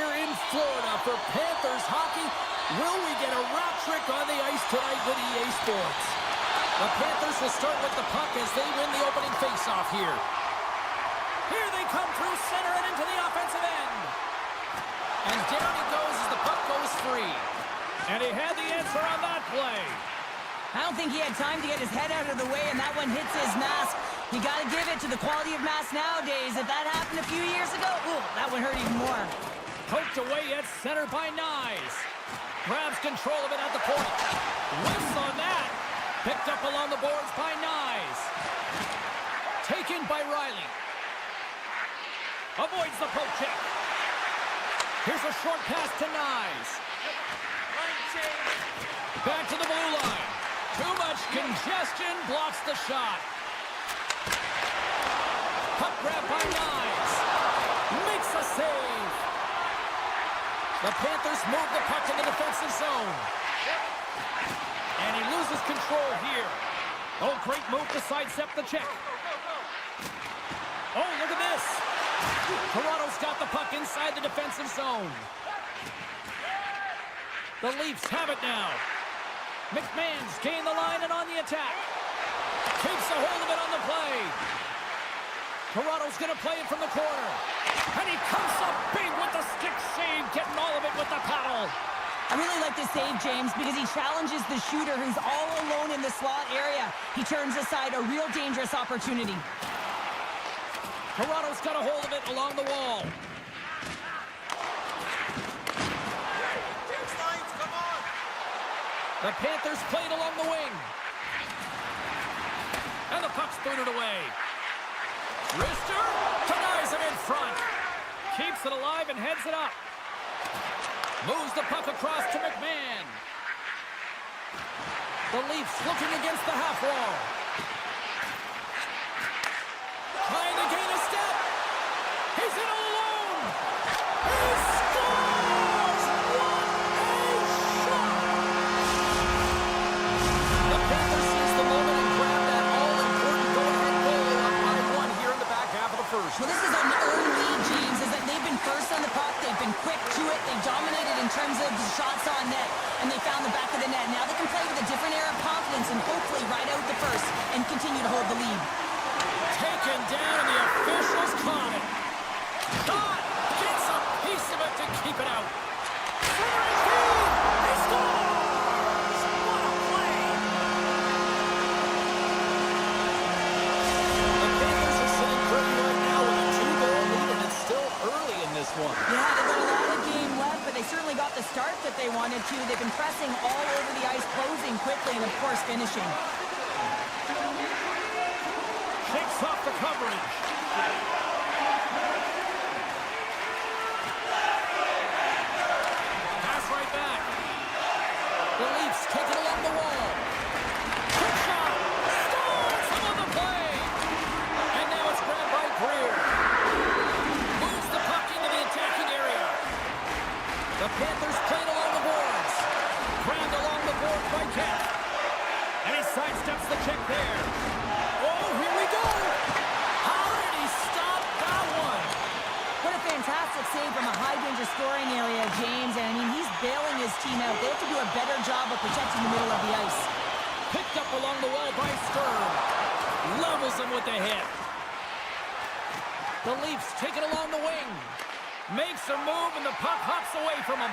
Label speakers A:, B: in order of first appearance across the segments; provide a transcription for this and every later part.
A: here in Florida for Panthers hockey. Will we get a rock trick on the ice tonight with EA Sports? The Panthers will start with the puck as they win the opening faceoff here. Here they come through center and into the offensive end. And down he goes as the puck goes free. And he had the answer on that play.
B: I don't think he had time to get his head out of the way, and that one hits his mask. You got to give it to the quality of mask nowadays. If that happened a few years ago, ooh, that would hurt even more.
A: Poked away at center by Nyes. Grabs control of it at the point. Whiffs on that. Picked up along the boards by Nyes. Taken by Riley. Avoids the poke check. Here's a short pass to Nyes. Back to the blue line. Too much congestion blocks the shot. Puck grab by Nyes. Makes a save. The Panthers move the puck in the defensive zone. And he loses control here. Oh, great move to sidestep the check. Oh, look at this. Toronto's got the puck inside the defensive zone. The Leafs have it now. McMahon's gained the line and on the attack. Keeps a hold of it on the play. Toronto's going to play it from the corner. And he comes up big with the stick save, getting all of it with the paddle.
B: I really like this save, James, because he challenges the shooter who's all alone in the slot area. He turns aside a real dangerous opportunity.
A: Toronto's got a hold of it along the wall. The Panthers played along the wing. And the puck's booted away. Rister denies it in front. Keeps it alive and heads it up. Moves the puck across to McMahon. The Leafs looking against the half wall. Trying to gain a step. He's in all alone. He scores! What a shot! The Panthers seize the moment and grab that all-important go-ahead goal up by one here in the back half of the first.
B: Well, this is an early lead, James, is that they've been first on the puck. They've been quick to it. They've dominated in terms of shots on net, and they found the back of the net. Now they can play with a different air of confidence and hopefully ride out the first and continue to hold the lead.
A: Taken down, and the officials caught it. Shot! Gets a piece of it to keep it out. He scores! What a play! The Panthers are sitting pretty right now with a 2-goal lead, and it's still early in this one.
B: Yeah, they've got a lot of game left, but they certainly got the start that they wanted to. They've been pressing all over the ice, closing quickly, and of course finishing.
A: Shakes off the coverage. Pass right back. The Leafs take it along the wall. Quick shot. Scores on the play. And now it's grabbed by Greer. Moves the puck into the attacking area. The Panthers played along the boards. Grabbed along the board by Kent. And he sidesteps the check there. Oh, here we go! How did he stop that one?
B: What a fantastic save from a high-danger scoring area, James. And, I mean, he's bailing his team out. They have to do a better job of protecting the middle of the ice.
A: Picked up along the wall by Stern. Levels him with the hit. The Leafs take it along the wing. Makes a move, and the puck hops away from him.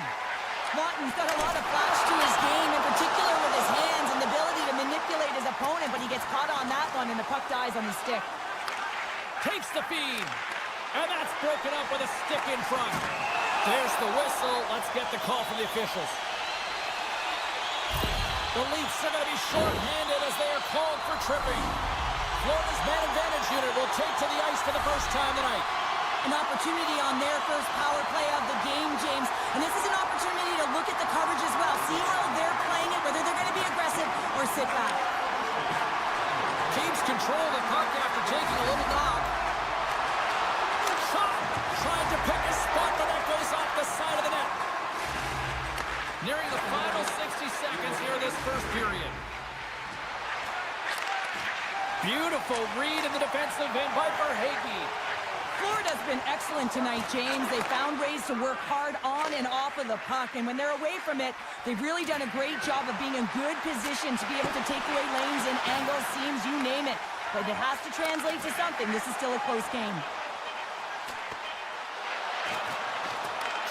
B: Naughton's got a lot of flash to his game, in particular with his hands and the ability to manipulate his opponent, but he gets caught on that one, and the puck dies on the stick.
A: Takes the feed. And that's broken up with a stick in front. There's the whistle. Let's get the call from the officials. The Leafs are going to be short-handed as they are called for tripping. Florida's man advantage unit will take to the ice for the first time tonight.
B: An opportunity on their first power play of the game, James. And this is an opportunity to look at the coverage as well. See how they're playing it, whether they're going to be aggressive or sit back.
A: Keeps control of the puck after taking a little knock. Shot! Trying to pick a spot, but that goes off the side of the net. Nearing the final 60 seconds here this first period. Beautiful read in the defensive end by Verhaeghe.
B: Florida's been excellent tonight, James. They found ways to work hard on and off of the puck, and when they're away from it, they've really done a great job of being in good position to be able to take away lanes and angles, seams, you name it. But it has to translate to something. This is still a close game.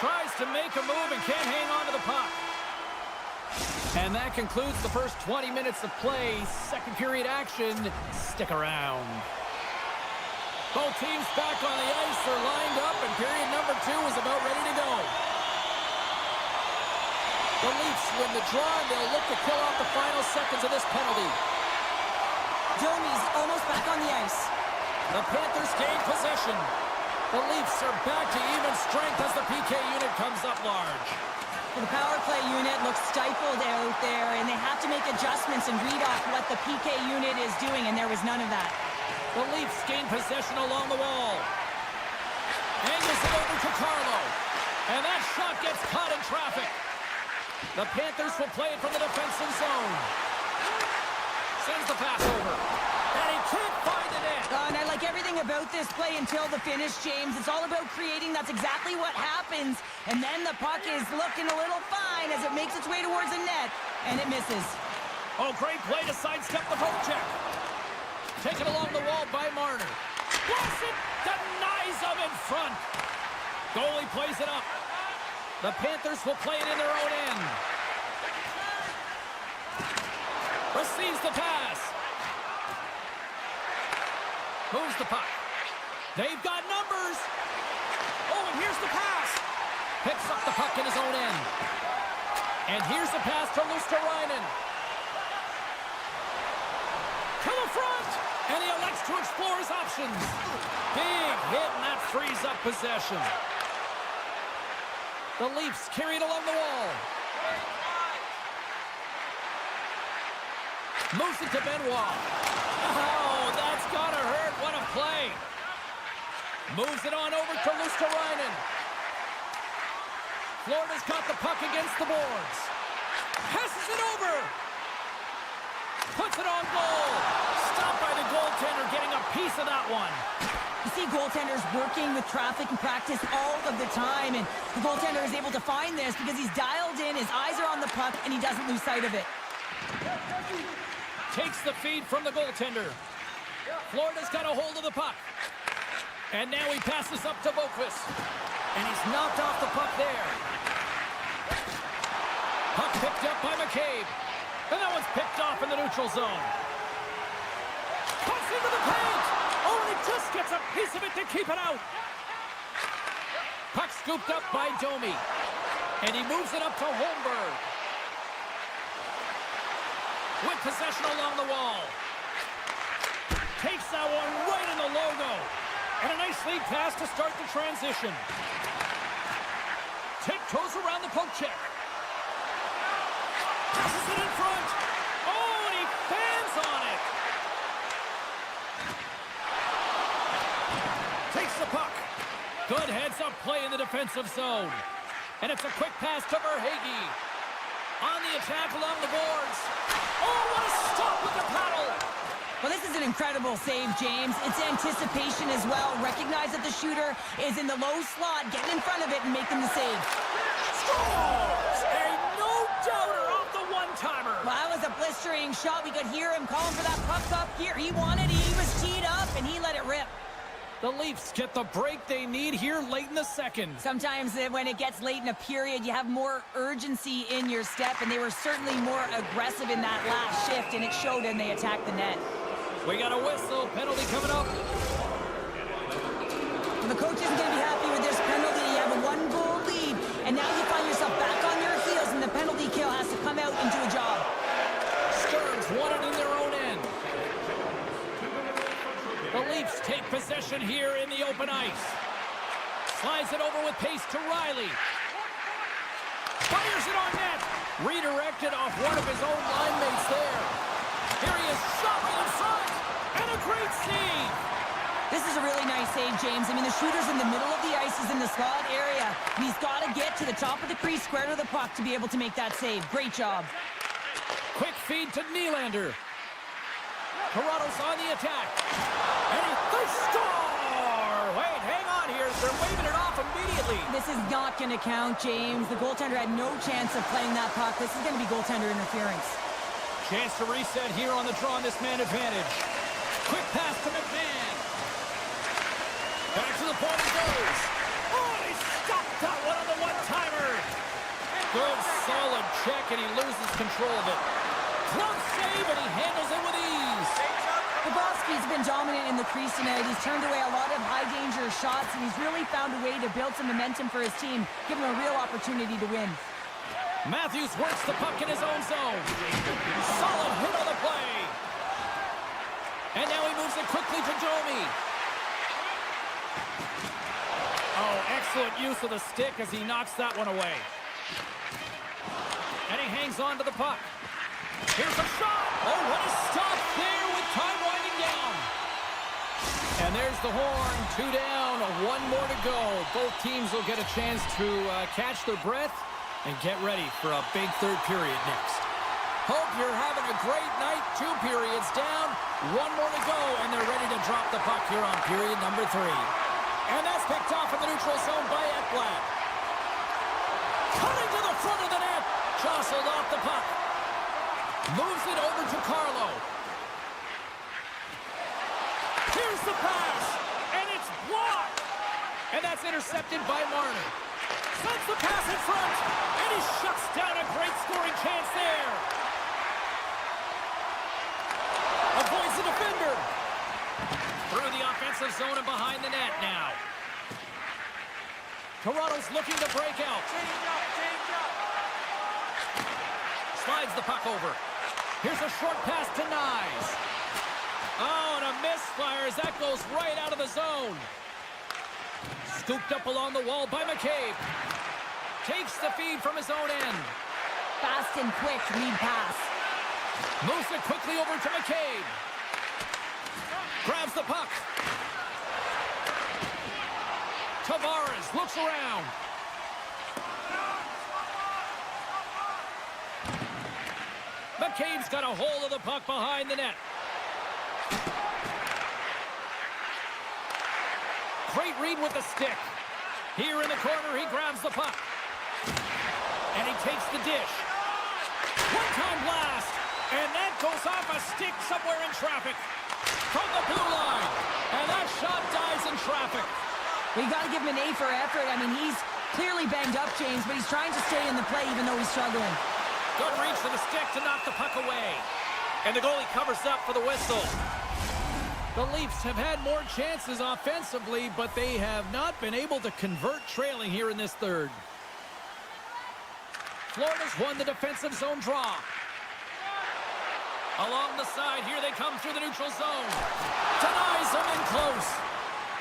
A: Tries to make a move and can't hang on to the puck. And that concludes the first 20 minutes of play. Second period action. Stick around. Both teams back on the ice are lined up, and period number 2 is about ready to go. The Leafs win the draw, and they'll look to kill off the final seconds of this penalty.
B: Domi's almost back on the ice.
A: The Panthers gain possession. The Leafs are back to even strength as the PK unit comes up large.
B: The power play unit looks stifled out there, and they have to make adjustments and read off what the PK unit is doing, and there was none of that.
A: The Leafs gain possession along the wall. Angles it over to Carlo. And that shot gets caught in traffic. The Panthers will play it from the defensive zone. Sends the pass over. And he can't find it in.
B: And I like everything about this play until the finish, James. It's all about creating. That's exactly what happens. And then the puck is looking a little fine as it makes its way towards the net. And it misses.
A: Oh, great play to sidestep the poke check. Taken along the wall by Marner. Boston denies him in front. Goalie plays it up. The Panthers will play it in their own end. Receives the pass. Moves the puck. They've got numbers. Oh, and here's the pass. Picks up the puck in his own end. And here's the pass to Luosterainen. To the front. And he elects to explore his options. Big hit, and that frees up possession. The Leafs carry it along the wall. Moves it to Benoit. Oh, that's gotta hurt. What a play. Moves it on over to Luosterainen. Florida's got the puck against the boards. Passes it over. Puts it on goal. Stopped by the goaltender, getting a piece of that one.
B: You see goaltenders working with traffic and practice all of the time, and the goaltender is able to find this because he's dialed in, his eyes are on the puck, and he doesn't lose sight of it.
A: Takes the feed from the goaltender. Florida's got a hold of the puck. And now he passes up to Boqvist. And he's knocked off the puck there. Puck picked up by McCabe. And that one's picked off in the neutral zone. Pucks into the paint. Oh, and he just gets a piece of it to keep it out. Puck scooped up by Domi. And he moves it up to Holmberg. With possession along the wall. Takes that one right in the logo. And a nice lead pass to start the transition. Tiptoes around the poke check. Passes it in front. Oh, and he fans on it. Takes the puck. Good heads-up play in the defensive zone. And it's a quick pass to Verhaeghe. On the attack along the boards. Oh, what a stop with the paddle.
B: Well, this is an incredible save, James. It's anticipation as well. Recognize that the shooter is in the low slot, getting in front of it and making the save.
A: Scores! A no-doubter off the one-timer.
B: Well, that was a blistering shot. We could hear him calling for that puck up here. He wanted it. He was teed up, and he let it rip.
A: The Leafs get the break they need here late in the second.
B: Sometimes when it gets late in a period, you have more urgency in your step, and they were certainly more aggressive in that last shift, and it showed, and they attacked the net.
A: We got a whistle. Penalty coming up.
B: Well, the coach isn't going to be happy with this penalty. You have a one-goal lead, and now you find yourself back on your heels, and the penalty kill has to come out and do a job.
A: Stearns won it in their own end. The Leafs take possession here in the open ice. Slides it over with pace to Riley. Fires it on net. Redirected off one of his own line mates there. Here he is, shot in front. And a great save.
B: This is a really nice save, James. I mean, the shooter's in the middle of the ice, is in the slot area, and he's got to get to the top of the crease, square to the puck to be able to make that save. Great job.
A: Quick feed to Nylander. Toronto's on the attack. And they score! Wait, hang They're waving it off immediately.
B: This is not going to count, James. The goaltender had no chance of playing that puck. This is going to be goaltender interference.
A: Chance to reset here on the draw on this man advantage. Quick pass to McMahon. Back to the point it goes. Oh, he stopped that one on the one-timer. Good, solid check, and he loses control of it. Close save, and he handles it with ease.
B: Bobrovsky's been dominant in the crease tonight. He's turned away a lot of high-danger shots, and he's really found a way to build some momentum for his team, give him a real opportunity to win.
A: Matthews works the puck in his own zone. Solid hit on the play. And now he moves it quickly to Domi. Oh, excellent use of the stick as he knocks that one away. And he hangs on to the puck. Here's a shot. Oh, what a stop there with time winding down. And there's the horn. 2 down, 1 more to go. Both teams will get a chance to catch their breath and get ready for a big third period next. Hope you're having a great night. 2 periods down, 1 more to go, and they're ready to drop the puck here on period number 3. And that's picked off in the neutral zone by Ekblad. Cutting to the front of the net. Jostled off the puck. Moves it over to Carlo. Here's the pass, and it's blocked. And that's intercepted by Marner. Sends the pass in front, and he shuts down a great scoring chance there. Avoids the defender. Through the offensive zone and behind the net now. Toronto's looking to break out. Slides the puck over. Here's a short pass to Nyes. Oh, and a misfire as that goes right out of the zone. Scooped up along the wall by McCabe. Takes the feed from his own end.
B: Fast and quick lead pass.
A: Moves it quickly over to McCabe. Grabs the puck. Tavares looks around. McCabe's got a hold of the puck behind the net. Great read with the stick. Here in the corner, he grabs the puck. And he takes the dish. One-time blast. And that goes off a stick somewhere in traffic. From the blue line. And that shot dies in traffic.
B: We got to give him an A for effort. I mean, he's clearly banged up, James, but he's trying to stay in the play even though he's struggling.
A: Good reach to the stick to knock the puck away. And the goalie covers up for the whistle. The Leafs have had more chances offensively, but they have not been able to convert trailing here in this third. Florida's won the defensive zone draw. Along the side, here they come through the neutral zone. Denies them in close.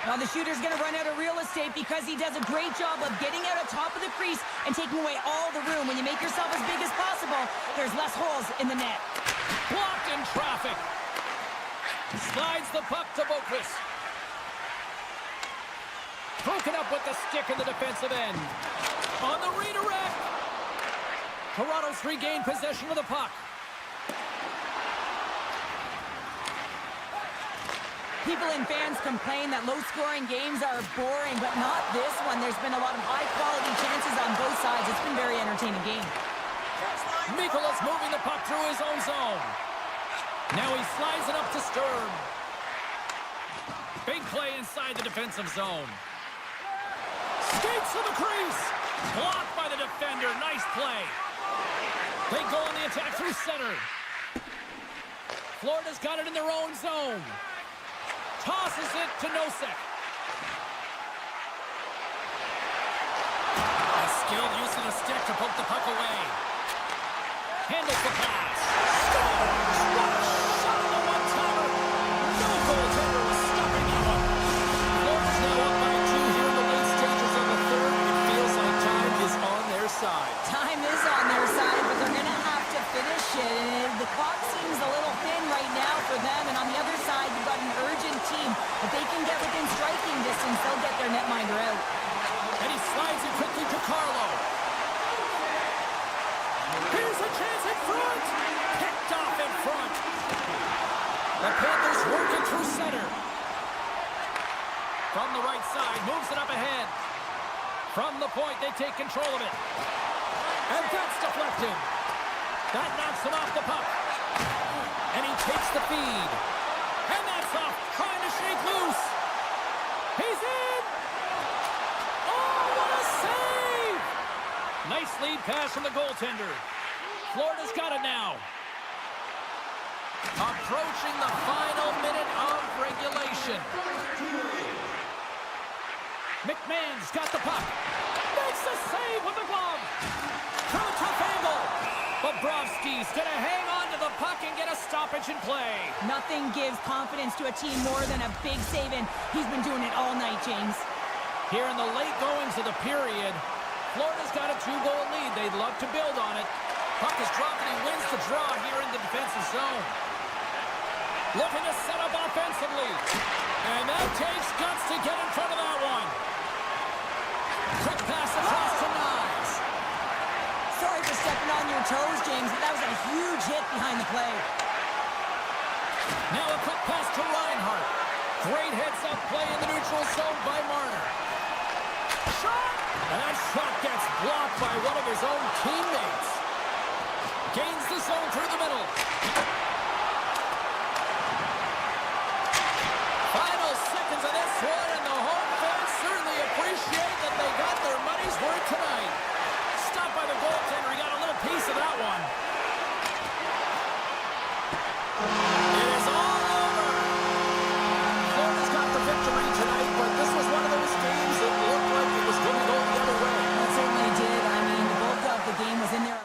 B: Now the shooter's going to run out of real estate because he does a great job of getting out on top of the crease and taking away all the room. When you make yourself as big as possible, there's less holes in the net.
A: Blocked in traffic. Slides the puck to Boquist. Broken up with the stick in the defensive end. On the redirect. Toronto's regained possession of the puck.
B: People and fans complain that low-scoring games are boring, but not this one. There's been a lot of high-quality chances on both sides. It's been a very entertaining game.
A: Mikola's moving the puck through his own zone. Now he slides it up to Sturm. Big play inside the defensive zone. Skates to the crease. Blocked by the defender. Nice play. They go on the attack through center. Florida's got it in their own zone. Tosses it to Nosek. A skilled use of the stick to poke the puck away. Handles the pass. Scores! What a shot on the one-timer! No goaltender was stopping that one. Florida's now up by 2 here in the late stages of the third. It feels like time is on their side.
B: Time is on their side, but they're going to have to finish it. And the clock seems a little thin right now for them. And on the other side, you've got an urgent team. If they can get within striking distance, they'll get their netminder out.
A: And he slides it quickly to Carlo. Here's a chance in front. From the right side, moves it up ahead. From the point, they take control of it. And that's deflected. That knocks him off the puck. And he takes the feed. And that's off, trying to shake loose. He's in! Oh, what a save! Nice lead pass from the goaltender. Florida's got it now. Approaching the final minute of regulation. McMahon's got the puck. Makes the save with the glove. From a tough angle. Bobrovsky's going to hang on to the puck and get a stoppage in play.
B: Nothing gives confidence to a team more than a big save, and he's been doing it all night, James.
A: Here in the late goings of the period, Florida's got a 2-goal lead. They'd love to build on it. Puck is dropped and he wins the draw here in the defensive zone. Looking to set up offensively. And that takes guts to get in front of that one. Quick pass across to Nyes.
B: Sorry for stepping on your toes, James, but that was a huge hit behind the play.
A: Now a quick pass to Reinhart. Great heads-up play in the neutral zone by Marner. Shot! And that shot gets blocked by one of his own teammates. Gains the zone through the middle. Final seconds of this one, and the home fans certainly appreciate that they got their money's worth tonight. Stopped by the goaltender. He got a little piece of that one. It is all over. Florida's got the victory tonight, but this was one of those games that looked like it was going to go the other way.
B: It certainly did. I mean, the bulk of the game was in there.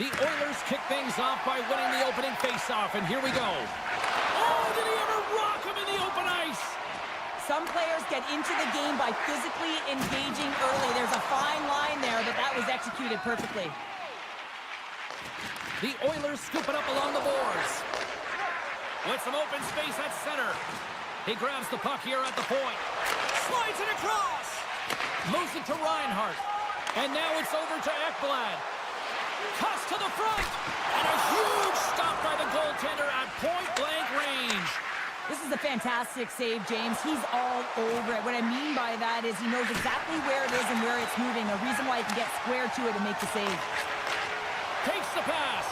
A: The Oilers kick things off by winning the opening faceoff, and here we go. Oh, did he ever rock him in the open ice?
B: Some players get into the game by physically engaging early. There's a fine line there, but that was executed perfectly.
A: The Oilers scoop it up along the boards. With some open space at center. He grabs the puck here at the point. Slides it across. Moves it to Reinhart. And now it's over to Ekblad. Toss to the front. And a huge stop by the goaltender at point-blank range.
B: This is a fantastic save, James. He's all over it. What I mean by that is he knows exactly where it is and where it's moving. A reason why he can get square to it and make the save.
A: Takes the pass.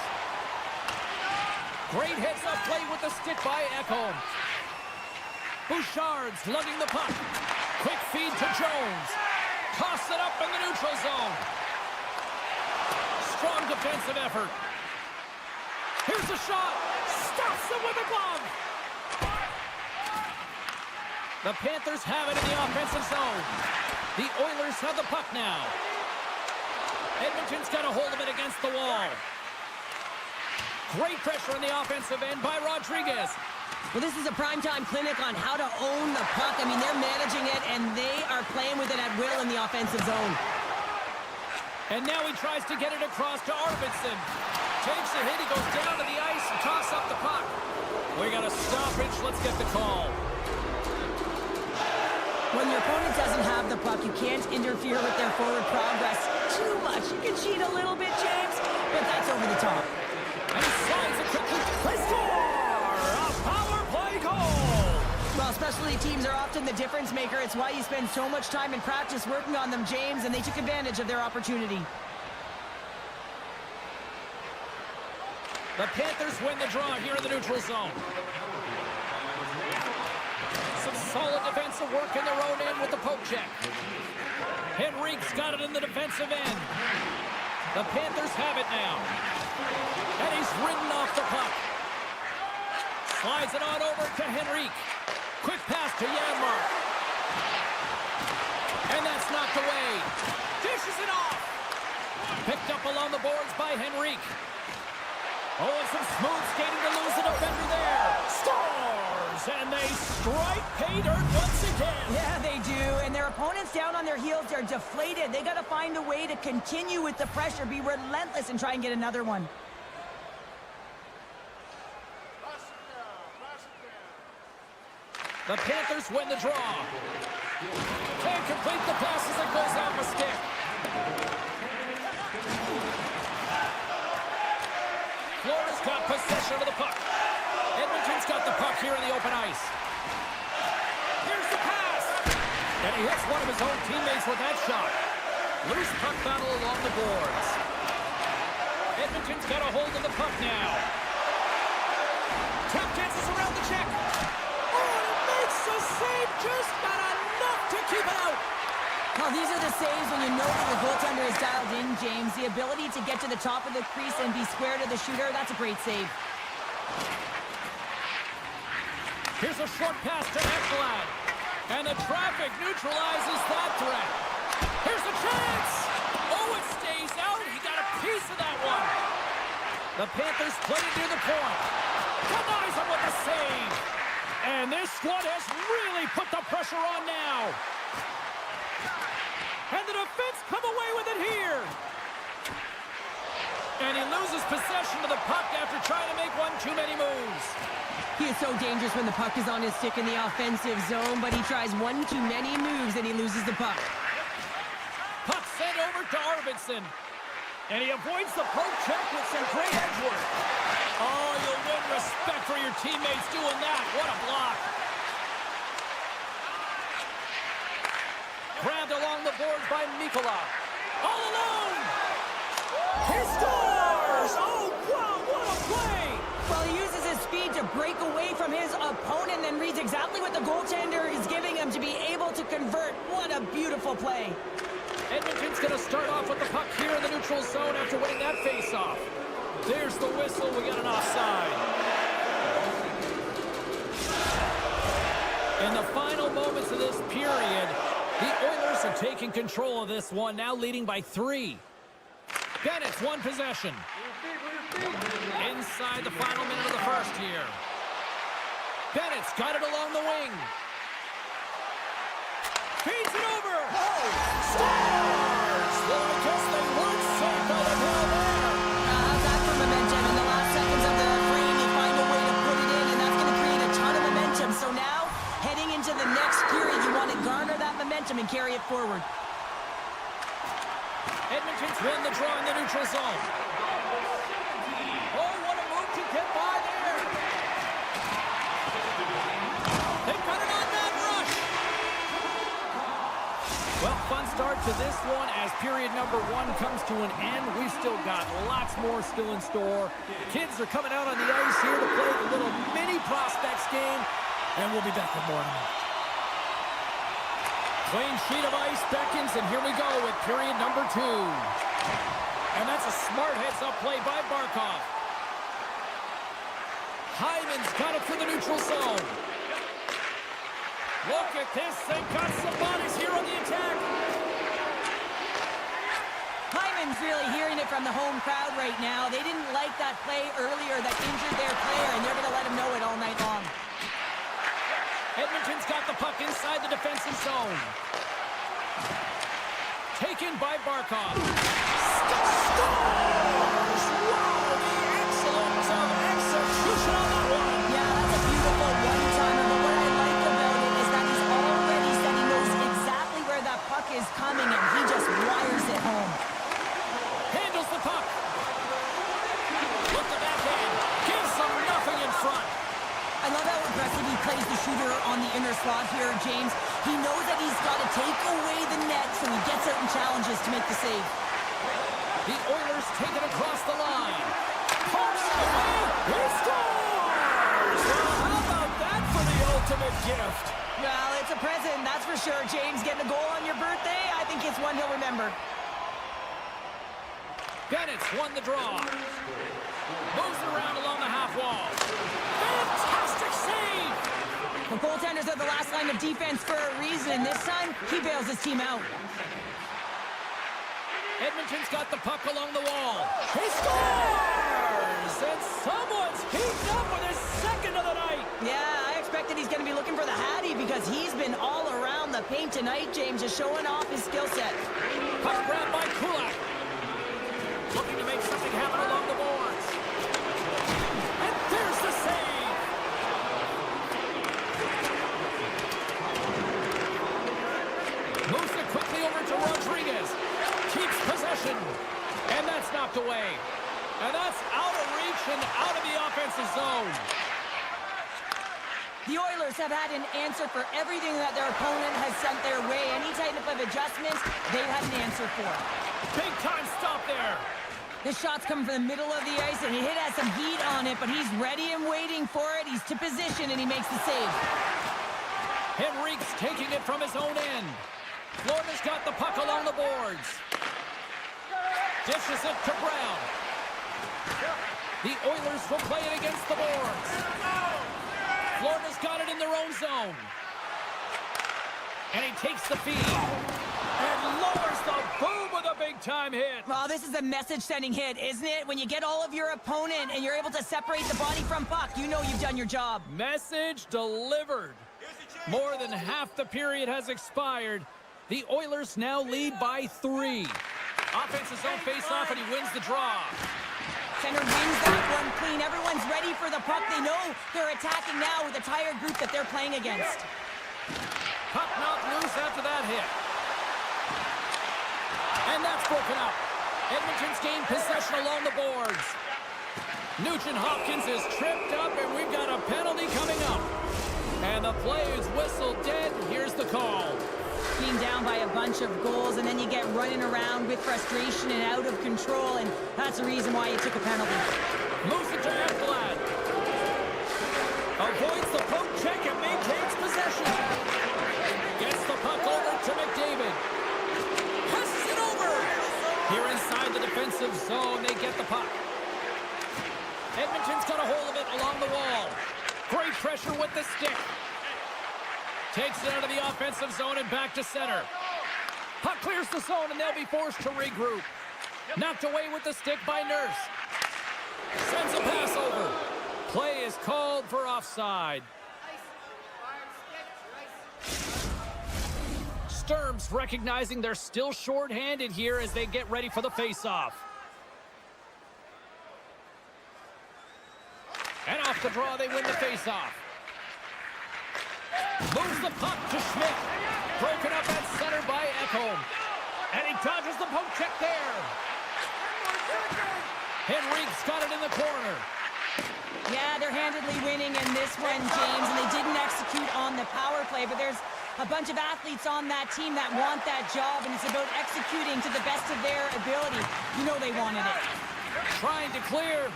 A: Great heads-up play with the stick by Ekholm. Bouchard's lugging the puck. Quick feed to Jones. Toss it up in the neutral zone. Strong defensive effort. Here's a shot. Stops him with a glove. The Panthers have it in the offensive zone. The Oilers have the puck now. Edmonton's got a hold of it against the wall. Great pressure on the offensive end by Rodriguez.
B: Well, this is a primetime clinic on how to own the puck. I mean, they're managing it, and they are playing with it at will in the offensive zone.
A: And now he tries to get it across to Arvidsson. Takes a hit, he goes down to the ice and toss up the puck. We got a stoppage, let's get the call.
B: When your opponent doesn't have the puck, you can't interfere with their forward progress too much. You can cheat a little bit, James, but that's over the top.
A: And he slides it quickly. They score! A power play goal!
B: Well, specialty teams are often the difference maker. It's why you spend so much time in practice working on them, James, and they took advantage of their opportunity.
A: The Panthers win the draw here in the neutral zone. Some solid defensive work in their own end with the poke check. Henrique's got it in the defensive end. The Panthers have it now. And he's ridden off the puck. Slides it on over to Henrique. Quick pass to Janmark. And that's knocked away. Dishes it off. Picked up along the boards by Henrique. Oh, and some smooth skating to lose the defender there. Scores! And they strike pay dirt once again.
B: Yeah, they do. And their opponents down on their heels, they're deflated. They got to find a way to continue with the pressure, be relentless, and try and get another one.
A: The Panthers win the draw. Can't complete the pass as it goes off a stick. Florida's got possession of the puck. Edmonton's got the puck here in the open ice. Here's the pass. And he hits one of his own teammates with that shot. Loose puck battle along the boards. Edmonton's got a hold of the puck now. Tap dances around the check. The save, just not enough to keep it out.
B: Well, these are the saves when you know that the goaltender is dialed in, James. The ability to get to the top of the crease and be square to the shooter, that's a great save.
A: Here's a short pass to Ekblad. And the traffic neutralizes that threat. Here's a chance. Oh, it stays out. He got a piece of that one. The Panthers play it near the point. Denies him with a save. And this squad has really put the pressure on now. And the defense come away with it here. And he loses possession of the puck after trying to make one too many moves.
B: He is so dangerous when the puck is on his stick in the offensive zone, but he tries one too many moves and he loses the puck.
A: Puck sent over to Arvidsson. And he avoids the poke check with some great edge work. Oh, you'll win respect for your teammates doing that. What a block. Grabbed along the boards by Mikkola. All alone. He scores! Oh, wow, what a play!
B: Well, he uses his speed to break away from his opponent and reads exactly what the goaltender is giving him to be able to convert. What a beautiful play.
A: Edmonton's going to start off with the puck here in the neutral zone after winning that faceoff. There's the whistle. We got an offside. In the final moments of this period, the Oilers are taking control of this one, now leading by 3. Bennett's won possession. Inside the final minute of the first here. Bennett's got it along the wing. Feeds it over. Scores! Well, I guess they weren't safe by the hell there.
B: How's that for momentum? In the last seconds of the frame, they find a way to put it in, and that's going to create a ton of momentum. So now, heading into the next period, you want to garner that momentum and carry it forward.
A: Edmonton's won the draw in the neutral zone. Oh, what a move to get by there. They got it on that rush. Well, fun start to this one as period number 1 comes to an end. We've still got lots more still in store. Kids are coming out on the ice here to play the little mini prospects game, and we'll be back with more in a minute. Clean sheet of ice beckons, and here we go with period number 2. And that's a smart heads-up play by Barkov. Hyman's got it through the neutral zone. Look at this. They've got some bodies here on the attack.
B: Hyman's really hearing it from the home crowd right now. They didn't like that play earlier that injured their player, and they're going to let him know it all night long.
A: Edmonton's got the puck inside the defensive zone. Taken by Barkov. Scores! Wow, the excellence of execution on that one.
B: Yeah, that's a beautiful one-timer, but what I like about it is that he's already said he knows exactly where that puck is coming, and he just wires it home.
A: Handles the puck. Look at that hand. Gives them nothing in front.
B: I love how aggressive he plays the shooter on the inner slot here, James. He knows that he's got to take away the net, so he gets certain challenges to make the save.
A: The Oilers take it across the line. Pumps it away. He scores! Well, how about that for the ultimate gift?
B: Well, it's a present, that's for sure, James. Getting a goal on your birthday, I think it's one he'll remember.
A: Bennett's won the draw. Moves it around along the half wall. Fantastic save!
B: The goaltenders are the last line of defense for a reason. This time, he bails his team out.
A: Edmonton's got the puck along the wall. He scores! And someone's heaped up with his second of the night.
B: Yeah, I expected he's going to be looking for the Hattie because he's been all around the paint tonight, James, just showing off his skill set.
A: Puck grabbed by Kulak. Looking to make something happen along the boards. And there's the save! Moves it quickly over to Rodriguez. Keeps possession. And that's knocked away. And that's out of reach and out of the offensive zone.
B: The Oilers have had an answer for everything that their opponent has sent their way. Any type of adjustments, they've had an answer for.
A: Big time stop there.
B: The shot's coming from the middle of the ice, and he has some heat on it, but he's ready and waiting for it. He's to position, and he makes the save.
A: Henrique's taking it from his own end. Florida's got the puck along the boards. Dishes it to Brown. The Oilers will play it against the boards. Florida's got it in their own zone. And he takes the feed. And lowers the boom with a big-time hit.
B: Well, this is a message-sending hit, isn't it? When you get all of your opponent and you're able to separate the body from puck, you know you've done your job.
A: Message delivered. More than half the period has expired. The Oilers now lead by 3. Offensive zone face-off, and he wins the draw.
B: Center wins that one clean. Everyone's ready for the puck. They know they're attacking now with the tired group that they're playing against.
A: Puck knocked loose after that hit. And that's broken up. Edmonton's gained possession along the boards. Nugent-Hopkins is tripped up, and we've got a penalty coming up. And the play is whistled dead. Here's the call.
B: Being down by a bunch of goals, and then you get running around with frustration and out of control, and that's the reason why you took a penalty.
A: Moves it to Ekblad. Avoids the poke check and maintains possession. Gets the puck over to McDavid. Passes it over. Here inside the defensive zone, they get the puck. Edmonton's got a hold of it along the wall. Great pressure with the stick. Takes it out of the offensive zone and back to center. Puck clears the zone, and they'll be forced to regroup. Knocked away with the stick by Nurse. Sends a pass over. Play is called for offside. Sturm's recognizing they're still short-handed here as they get ready for the face-off. And off the draw, they win the face-off. Moves the puck to Schmidt. Broken up at center by Ekholm. And he dodges the poke check there. Henrique's got it in the corner.
B: Yeah, they're handedly winning in this one, James, and they didn't execute on the power play, but there's a bunch of athletes on that team that want that job, and it's about executing to the best of their ability. You know they wanted it.
A: Trying to clear.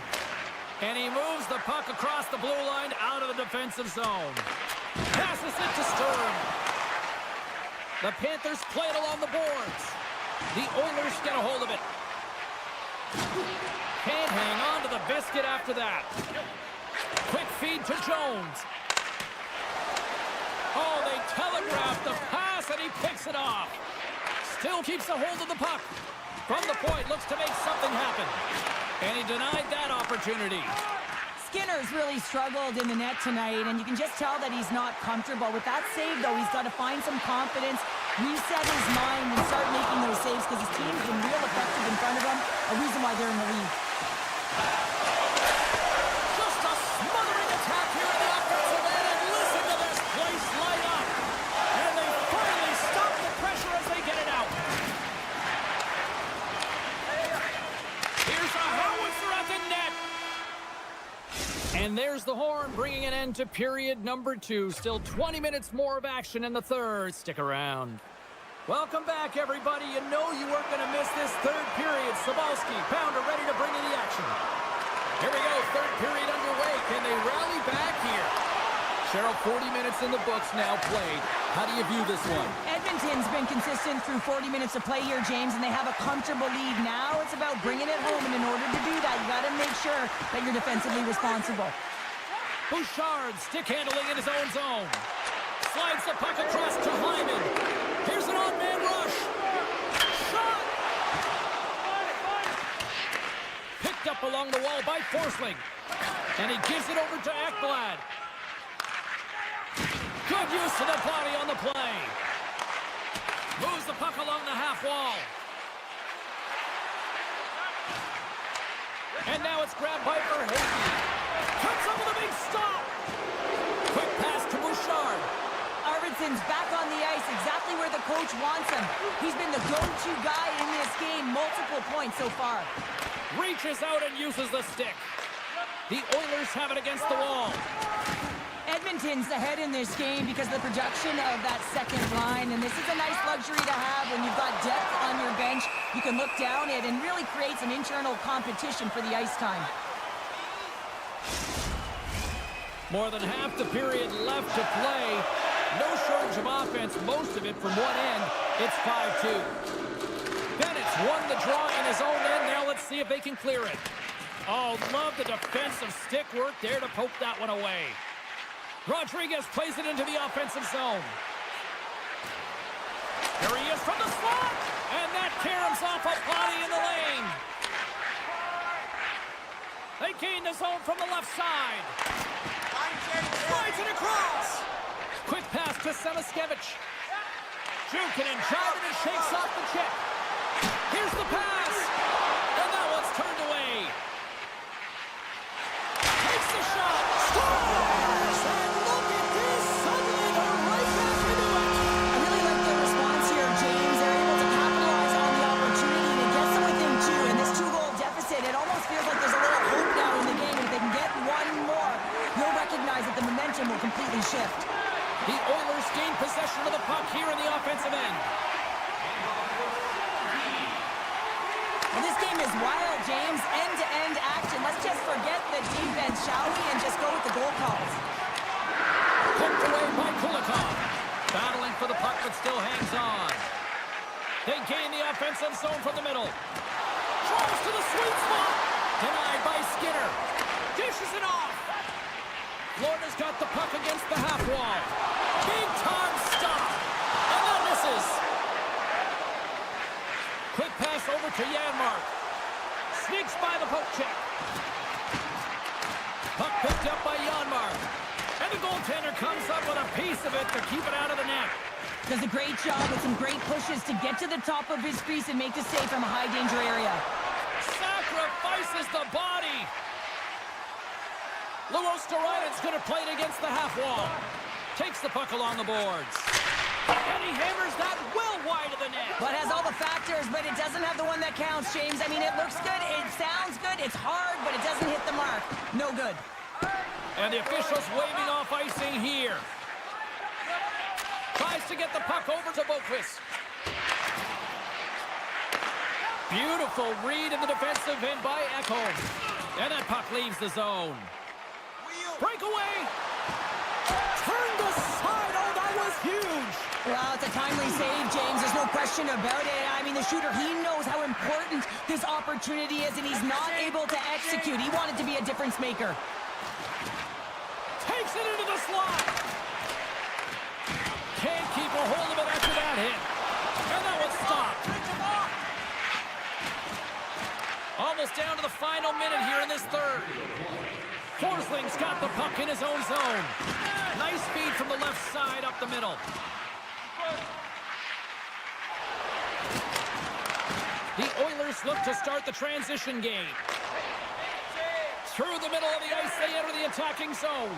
A: And he moves the puck across the blue line out of the defensive zone. Passes it to Sturm. The Panthers play it along the boards. The Oilers get a hold of it. Can't hang on to the biscuit after that. Quick feed to Jones. Oh, they telegraphed the pass, and he picks it off. Still keeps a hold of the puck. From the point, looks to make something happen. And he denied that opportunity.
B: Skinner's really struggled in the net tonight, and you can just tell that he's not comfortable. With that save, though, he's got to find some confidence, reset his mind, and start making those saves because his team's been real effective in front of him, a reason why they're in the lead.
A: Just a smothering attack here in the offensive end, and listen to this place light up. And they finally stop the pressure as they get it out. Here's a howitzer at the net. And there's the horn, bringing an end to period number 2. Still 20 minutes more of action in the third. Stick around. Welcome back, everybody. You know you weren't going to miss this third period. Sabalski, Pounder ready to bring in the action. Here we go, third period underway. Can they rally back here? Cheryl, 40 minutes in the books now played. How do you view this one?
B: Edmonton's been consistent through 40 minutes of play here, James, and they have a comfortable lead. Now it's about bringing it home, and in order to do that, you got to make sure that you're defensively responsible.
A: Bouchard stick handling in his own zone. Slides the puck across to Hyman. Here's an on-man rush. Shot! Picked up along the wall by Forsling. And he gives it over to Ekblad. Good use of the body on the play. Moves the puck along the half wall. And now it's grabbed by Verhaeghe. Cuts up with a big stop. Quick pass to Bouchard.
B: Arvidsson's back on the ice, exactly where the coach wants him. He's been the go-to guy in this game, multiple points so far.
A: Reaches out and uses the stick. The Oilers have it against the wall.
B: Edmonton's ahead in this game because of the production of that second line, and this is a nice luxury to have when you've got depth on your bench. You can look down it and really create some internal competition for the ice time.
A: More than half the period left to play. No shortage of offense, most of it from one end. It's 5-2. Bennett's won the draw in his own end. Now let's see if they can clear it. Oh, love the defensive stick work there to poke that one away. Rodriguez plays it into the offensive zone. Here he is from the slot. And that caroms off a body in the lane. They gain the zone from the left side. Slides it across. Quick pass to Samaskevich. Jukin and jiving and shakes off the check. Here's the pass. And that one's turned away. Takes the shot. Scores! And look at this. Suddenly they're right back into it.
B: I really like their response here, James. They're able to capitalize on the opportunity to get them within two. And this two-goal deficit, it almost feels like there's a little hope now in the game. If they can get one more, you'll recognize that the momentum will completely shift.
A: The Oilers gain possession of the puck here in the offensive end.
B: Well, this game is wild, James. End-to-end action. Let's just forget the defense, shall we, and just go with the goal calls.
A: Poked away by Kulikov. Battling for the puck, but still hangs on. They gain the offensive zone from the middle. Drives to the sweet spot. Denied by Skinner. Dishes it off. Florida's got the puck against the half wall. Big time stop. And that misses. Quick pass over to Janmark. Sneaks by the poke check. Puck picked up by Janmark. And the goaltender comes up with a piece of it to keep it out of the net.
B: Does a great job with some great pushes to get to the top of his crease and make the save from a high-danger area.
A: Sacrifices the body. Luostarinen going to play it against the half wall. Takes the puck along the boards. And he hammers that well wide of the net.
B: Well, it has all the factors, but it doesn't have the one that counts, James. I mean, it looks good, it sounds good, it's hard, but it doesn't hit the mark. No good.
A: And the officials waving off icing here. Tries to get the puck over to Boqvist. Beautiful read in the defensive end by Ekholm. And that puck leaves the zone. Breakaway! Turned aside, oh, that was huge!
B: Well, it's a timely save, James. There's no question about it. I mean, the shooter, he knows how important this opportunity is, and he's not able to execute. He wanted to be a difference maker.
A: Takes it into the slot! Can't keep a hold of it after that hit. And that was stopped. Almost down to the final minute here in this third. Forsling's got the puck in his own zone. Nice feed from the left side up the middle. The Oilers look to start the transition game. Through the middle of the ice, they enter the attacking zone.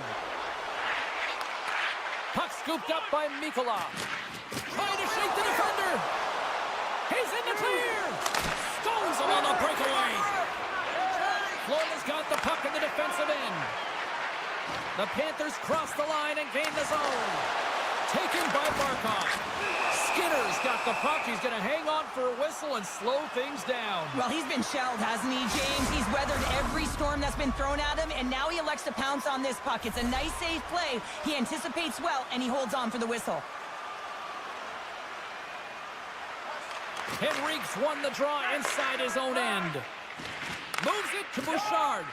A: Puck scooped up by Mikula. Trying to shake the defender. He's in the clear. Stones him on the breakaway. Florida's got the puck in the defensive end. The Panthers cross the line and gain the zone. Taken by Barkov. Skinner's got the puck. He's going to hang on for a whistle and slow things down.
B: Well, he's been shelled, hasn't he, James? He's weathered every storm that's been thrown at him, and now he elects to pounce on this puck. It's a nice, safe play. He anticipates well, and he holds on for the whistle.
A: Henrique's won the draw inside his own end. Moves it to Bouchard.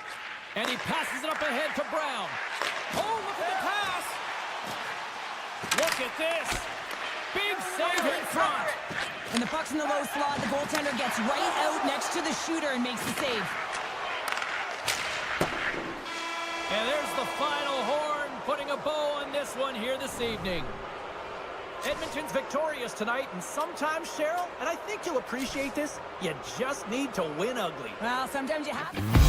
A: And he passes it up ahead to Brown. Oh, look at the pass. Look at this. Big save in front.
B: When the puck's in the low slot, the goaltender gets right out next to the shooter and makes the save.
A: And there's the final horn, putting a bow on this one here this evening. Edmonton's victorious tonight, and sometimes, Cheryl, and I think you'll appreciate this, you just need to win ugly.
B: Well, sometimes you have.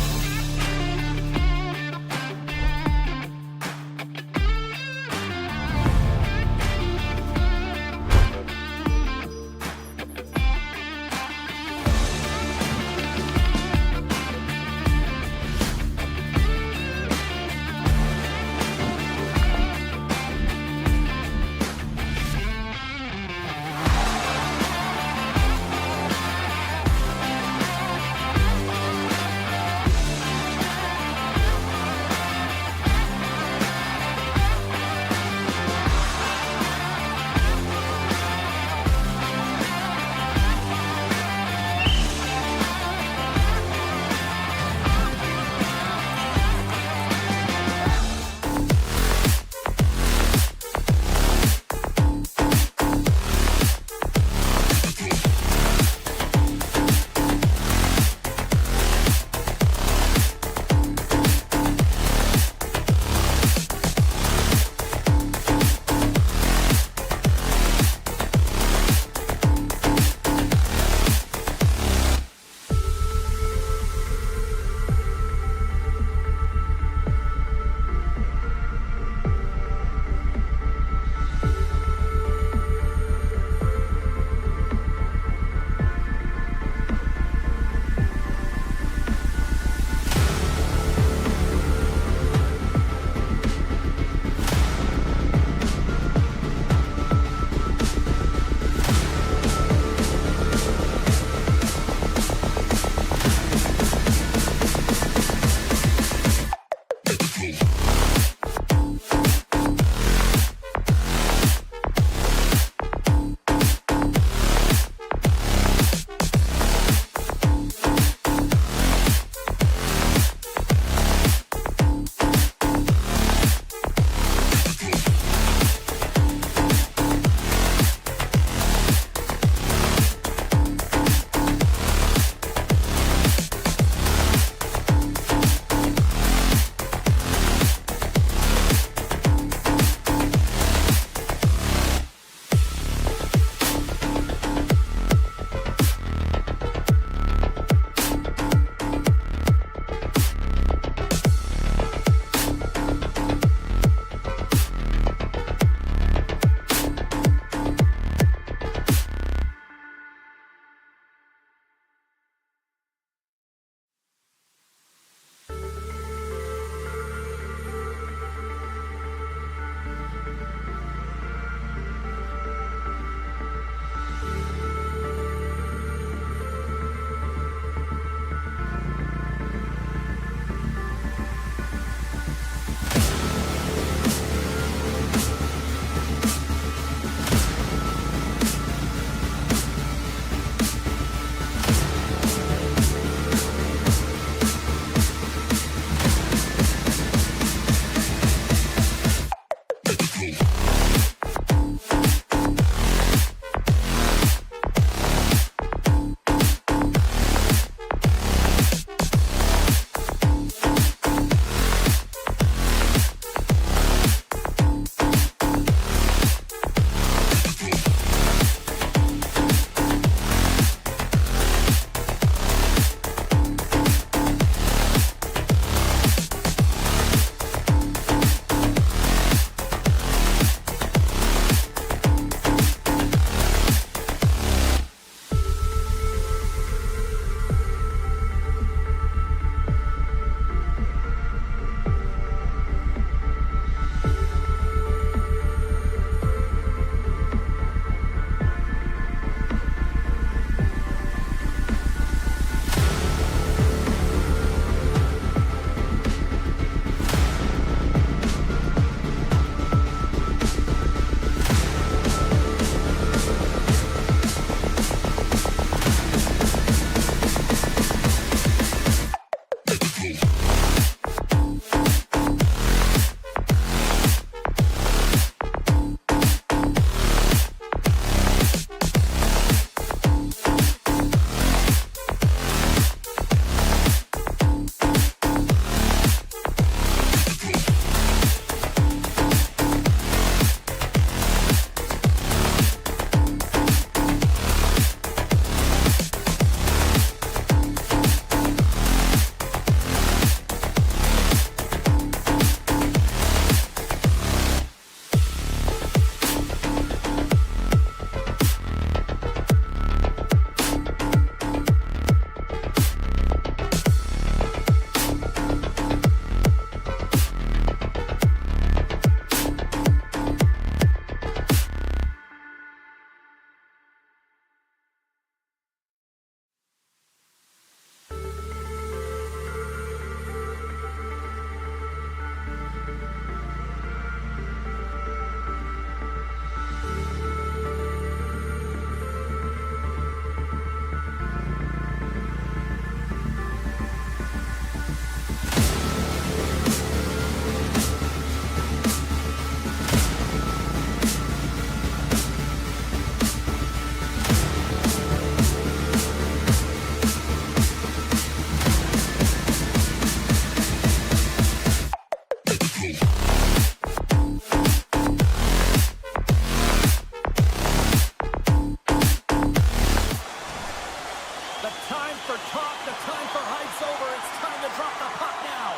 A: drop the puck now.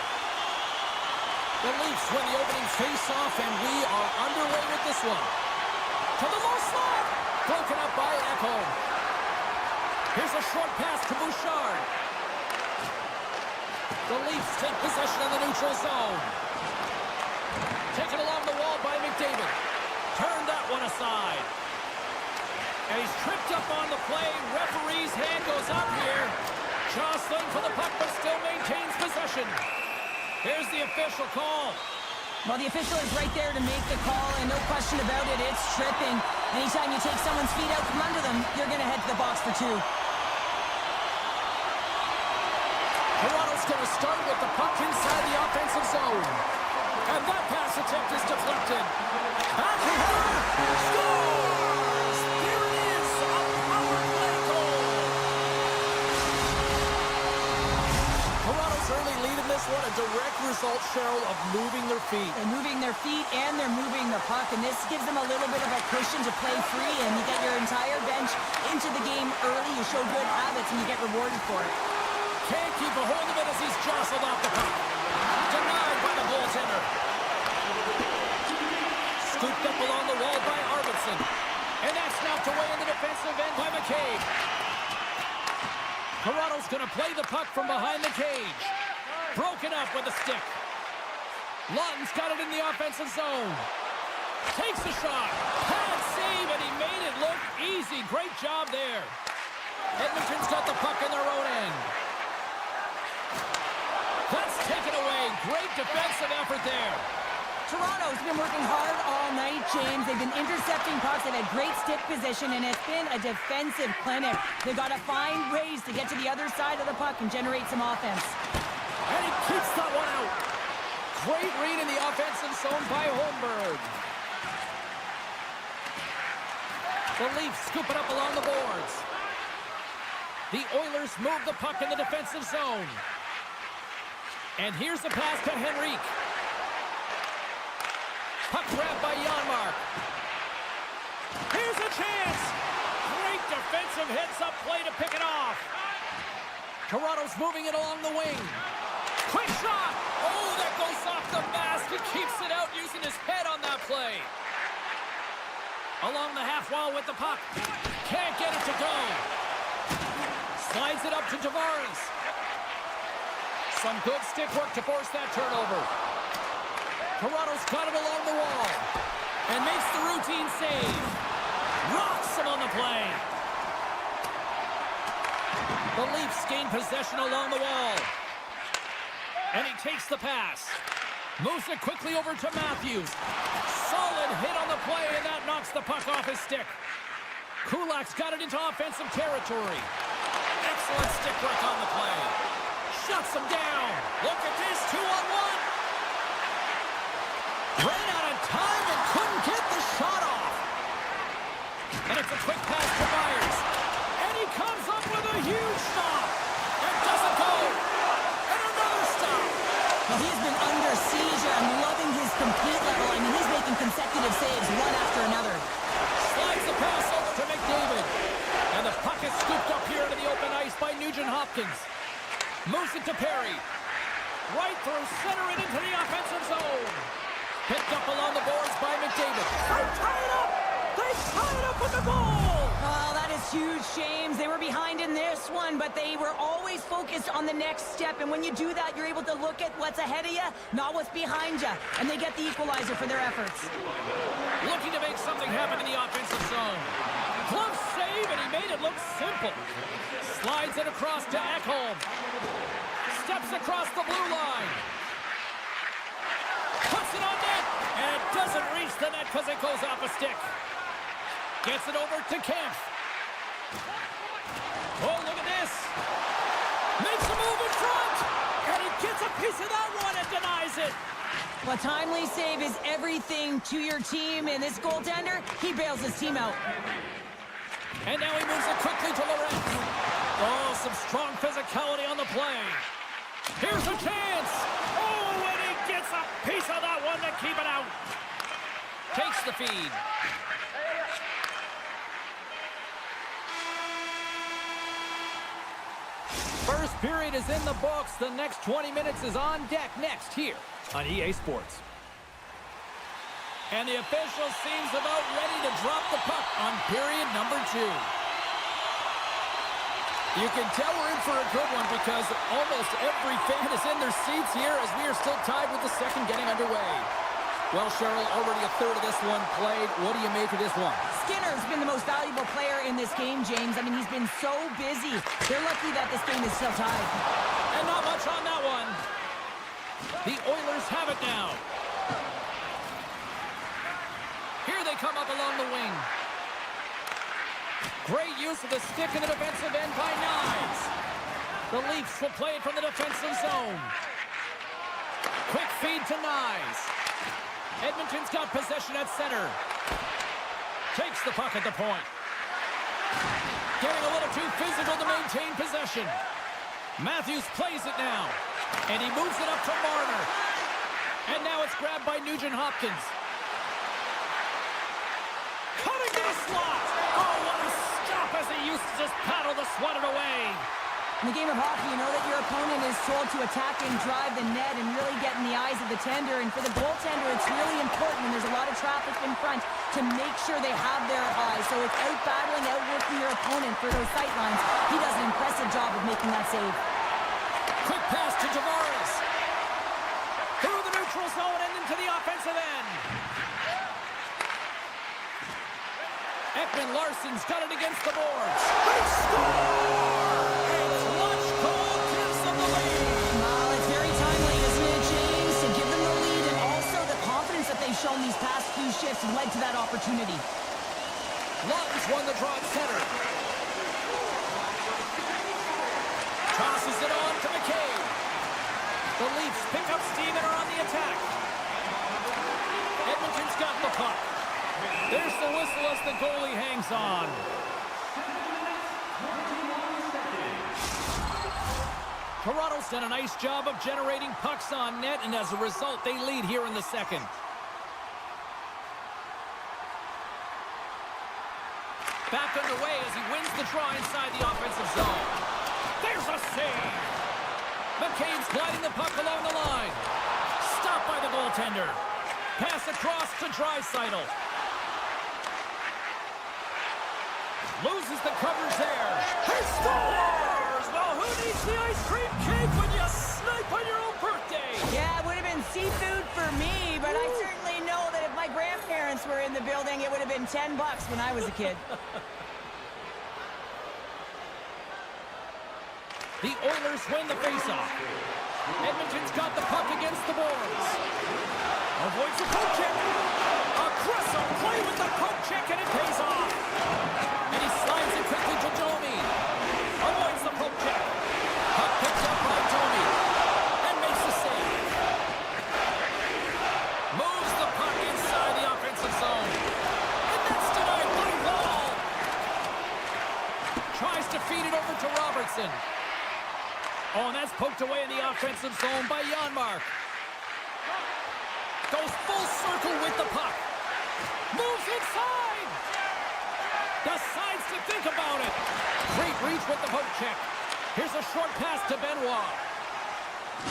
A: The Leafs win the opening face-off, and we are underway with this one. To the low slot. Broken up by Ekholm. Here's a short pass to Bouchard. The Leafs take possession of the neutral zone. Taken along the wall by McDavid. Turn that one aside. And he's tripped up on the play. Referee's hand goes up here. Jostling for the puck, but still maintains possession. Here's the official call.
B: Well, the official is right there to make the call, and no question about it, it's tripping. Anytime you take someone's feet out from under them, you're going to head to the box for two.
A: Toronto's going to start with the puck inside the offensive zone. And that pass attempt is deflected. Backhand scores! Here it is, a power play goal. Toronto's early lead in this one, a direct result, Cheryl, of moving their feet.
B: They're moving their feet and they're moving the puck, and this gives them a little bit of a cushion to play free, and you get your entire bench into the game early, you show good habits, and you get rewarded for it.
A: Can't keep a hold of it as he's jostled off the puck. Denied by the goaltender. Scooped up along the wall by Arvidsson. And that's knocked away in the defensive end by McCabe. Toronto's going to play the puck from behind the cage. Broken up with a stick. Lawton's got it in the offensive zone. Takes a shot. Pad save, and he made it look easy. Great job there. Edmonton's got the puck in their own end. That's taken away. Great defensive effort there.
B: Toronto's been working hard all night, James. They've been intercepting pucks. They've had great stick position, and it's been a defensive clinic. They've got to find ways to get to the other side of the puck and generate some offense.
A: And he keeps that one out. Great read in the offensive zone by Holmberg. The Leafs scoop it up along the boards. The Oilers move the puck in the defensive zone. And here's the pass to Henrique. Puck grabbed by Janmark. Here's a chance. Great defensive heads-up play to pick it off. Toronto's moving it along the wing. Quick shot. Oh, that goes off the mask. He keeps it out using his head on that play. Along the half wall with the puck. Can't get it to go. Slides it up to Tavares. Some good stick work to force that turnover. Toronto's got it along the wall. And makes the routine save. Rocks him on the play. The Leafs gain possession along the wall. And he takes the pass. Moves it quickly over to Matthews. Solid hit on the play, and that knocks the puck off his stick. Kulak's got it into offensive territory. Excellent stick work on the play. Shuts him down. Look at this, 2-on-1. Ran out of time and couldn't get the shot off. And it's a quick pass to Myers. And he comes up with a huge stop. And doesn't go. And another stop.
B: Well, he's been under siege. I'm loving his compete level. I mean, he's making consecutive saves one after another.
A: Slides the pass over to McDavid. And the puck is scooped up here into the open ice by Nugent-Hopkins. Moves it to Perry. Right through center and into the offensive zone. Picked up along the boards by McDavid. They tie it up! They tie it up with the goal!
B: Oh, that is huge, James. They were behind in this one, but they were always focused on the next step. And when you do that, you're able to look at what's ahead of you, not what's behind you. And they get the equalizer for their efforts.
A: Looking to make something happen in the offensive zone. Glove save, and he made it look simple. Slides it across to Ekholm. Steps across the blue line. Puts it on net, and it doesn't reach the net because it goes off a stick. Gets it over to Kemp. Oh, look at this. Makes a move in front, and he gets a piece of that one and denies it.
B: Well, timely save is everything to your team, and this goaltender, he bails his team out.
A: And now he moves it quickly to Lorentz. Oh, some strong physicality on the play. Here's a chance. Oh, and he gets a piece of that one to keep it out. Takes the feed. First period is in the books. The next 20 minutes is on deck next here on EA Sports. And the official seems about ready to drop the puck on period number 2. You can tell we're in for a good one because almost every fan is in their seats here as we are still tied with the second getting underway. Well, Cheryl, already a third of this one played. What do you make of this one?
B: Skinner's been the most valuable player in this game, James. I mean, he's been so busy. They're lucky that this game is still tied.
A: And not much on that one. The Oilers have it now. Here they come up along the wing. Great use of the stick in the defensive end by Nyes. The Leafs will play it from the defensive zone. Quick feed to Nyes. Edmonton's got possession at center. Takes the puck at the point. Getting a little too physical to maintain possession. Matthews plays it now. And he moves it up to Marner. And now it's grabbed by Nugent-Hopkins. Cutting to the slot. Oh, what a stop as he used to just paddle the swat it away.
B: In the game of hockey, you know that your opponent is told to attack and drive the net and really get in the eyes of the tender. And for the goaltender, it's really important when there's a lot of traffic in front to make sure they have their eyes. So it's out-battling, outworking your opponent for those sight lines. He does an impressive job of making that save.
A: Quick pass to Tavares. Through the neutral zone and into the offensive end. Ekman-Larsson's got it against the boards. They score! And Clutch Cole gives them the lead.
B: Well, it's very timely, isn't it, James, to give them the lead, and also the confidence that they've shown these past few shifts led to that opportunity.
A: Lutton's won the draw at center. Tosses it on to McCabe. The Leafs pick up steam and are on the attack. Edmonton's got the puck. There's the whistle as the goalie hangs on. Toronto's done a nice job of generating pucks on net, and as a result, they lead here in the second. Back underway as he wins the draw inside the offensive zone. There's a save. McCabe's gliding the puck along the line. Stopped by the goaltender. Pass across to Draisaitl. Loses the covers there. He scores! Well, who needs the ice cream cake when you snipe on your own birthday?
B: Yeah, it would have been seafood for me, but I certainly know that if my grandparents were in the building, it would have been $10 when I was a kid.
A: The Oilers win the faceoff. Edmonton's got the puck against the boards. Avoids the poke check. Aggressive play with the poke check, and it pays off. And he slides it quickly to Domi. Avoids the poke check. Puck picked up by Domi. And makes the save. Moves the puck inside the offensive zone. And that's denied by Wall. Tries to feed it over to Robertson. Oh, and that's poked away in the offensive zone by Janmark. Goes full circle with the puck. Moves inside. Decides to think about it. Great reach with the poke check. Here's a short pass to Benoit.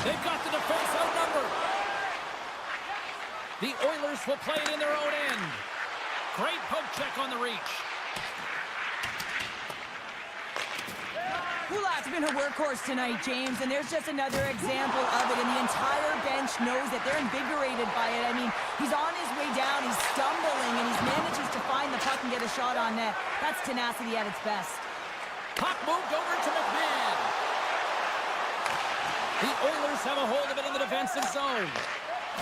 A: They've got the defense outnumbered. The Oilers will play it in their own end. Great poke check on the reach.
B: Kulak's been a workhorse tonight, James, and there's just another example of it, and the entire bench knows that they're invigorated by it. I mean, he's on his way down, he's stumbling, and he manages to find the puck and get a shot on net. That's tenacity at its best.
A: Puck moved over to McMahon. The Oilers have a hold of it in the defensive zone,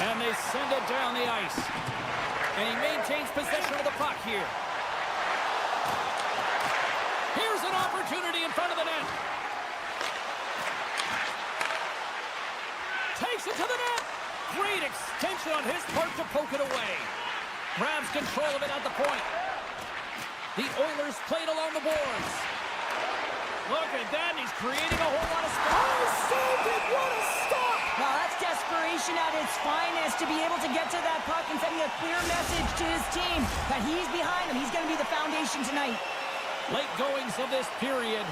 A: and they send it down the ice. And he maintains possession of the puck here. Here's an opportunity in front of the net. Takes it to the net. Great extension on his part to poke it away. Grabs control of it at the point. The Oilers played along the boards. Look at that, and he's creating a whole lot of space. Oh, saved it! What a stop!
B: Well, that's desperation at its finest to be able to get to that puck and sending a clear message to his team that he's behind him. He's going to be the foundation tonight.
A: Late goings of this period.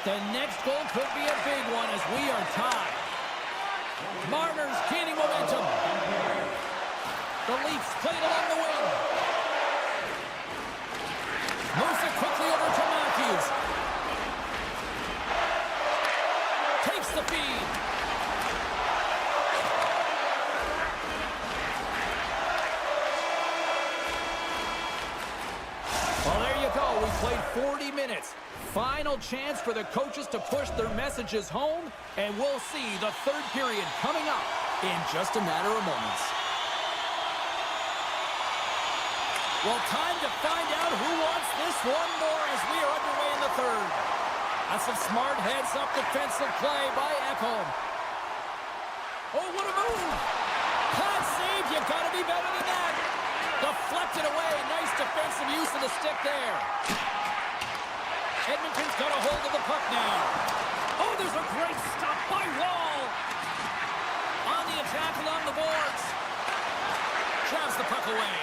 A: The next goal could be a big one as we are tied. Marner's gaining momentum. The Leafs play it along the wing. Moves it quickly over to Matthews. Takes the feed. Well, there you go. We played 40 minutes. Final chance for the coaches to push their messages home, and we'll see the third period coming up in just a matter of moments. Well, time to find out who wants this one more as we are underway in the third. That's some smart heads-up defensive play by Ekholm. Oh, what a move! Hot save, you've got to be better than that. Deflected away, nice defensive use of the stick there. Edmonton's got a hold of the puck now. Oh, there's a great stop by Wall. On the attack along the boards. Drives the puck away.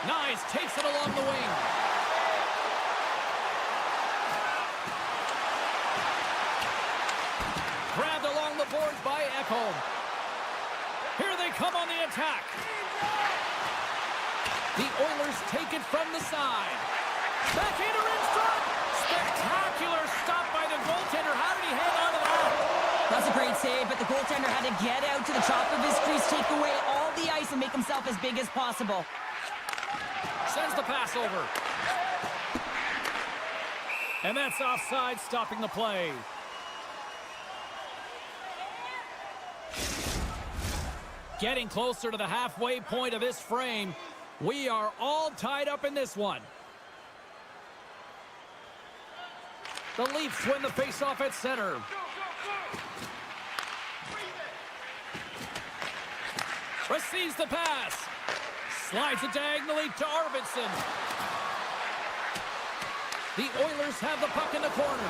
A: Nice, takes it along the wing. Grabbed along the boards by Ekholm. Here they come on the attack. The Oilers take it from the side. Backhander in front. Spectacular stop by the goaltender. How did he hang on to that?
B: That's a great save, but the goaltender had to get out to the top of his crease, take away all the ice, and make himself as big as possible.
A: Sends the pass over. And that's offside, stopping the play. Getting closer to the halfway point of this frame. We are all tied up in this one. The Leafs win the faceoff at center. Receives the pass. Slides it diagonally to Arvidsson. The Oilers have the puck in the corner.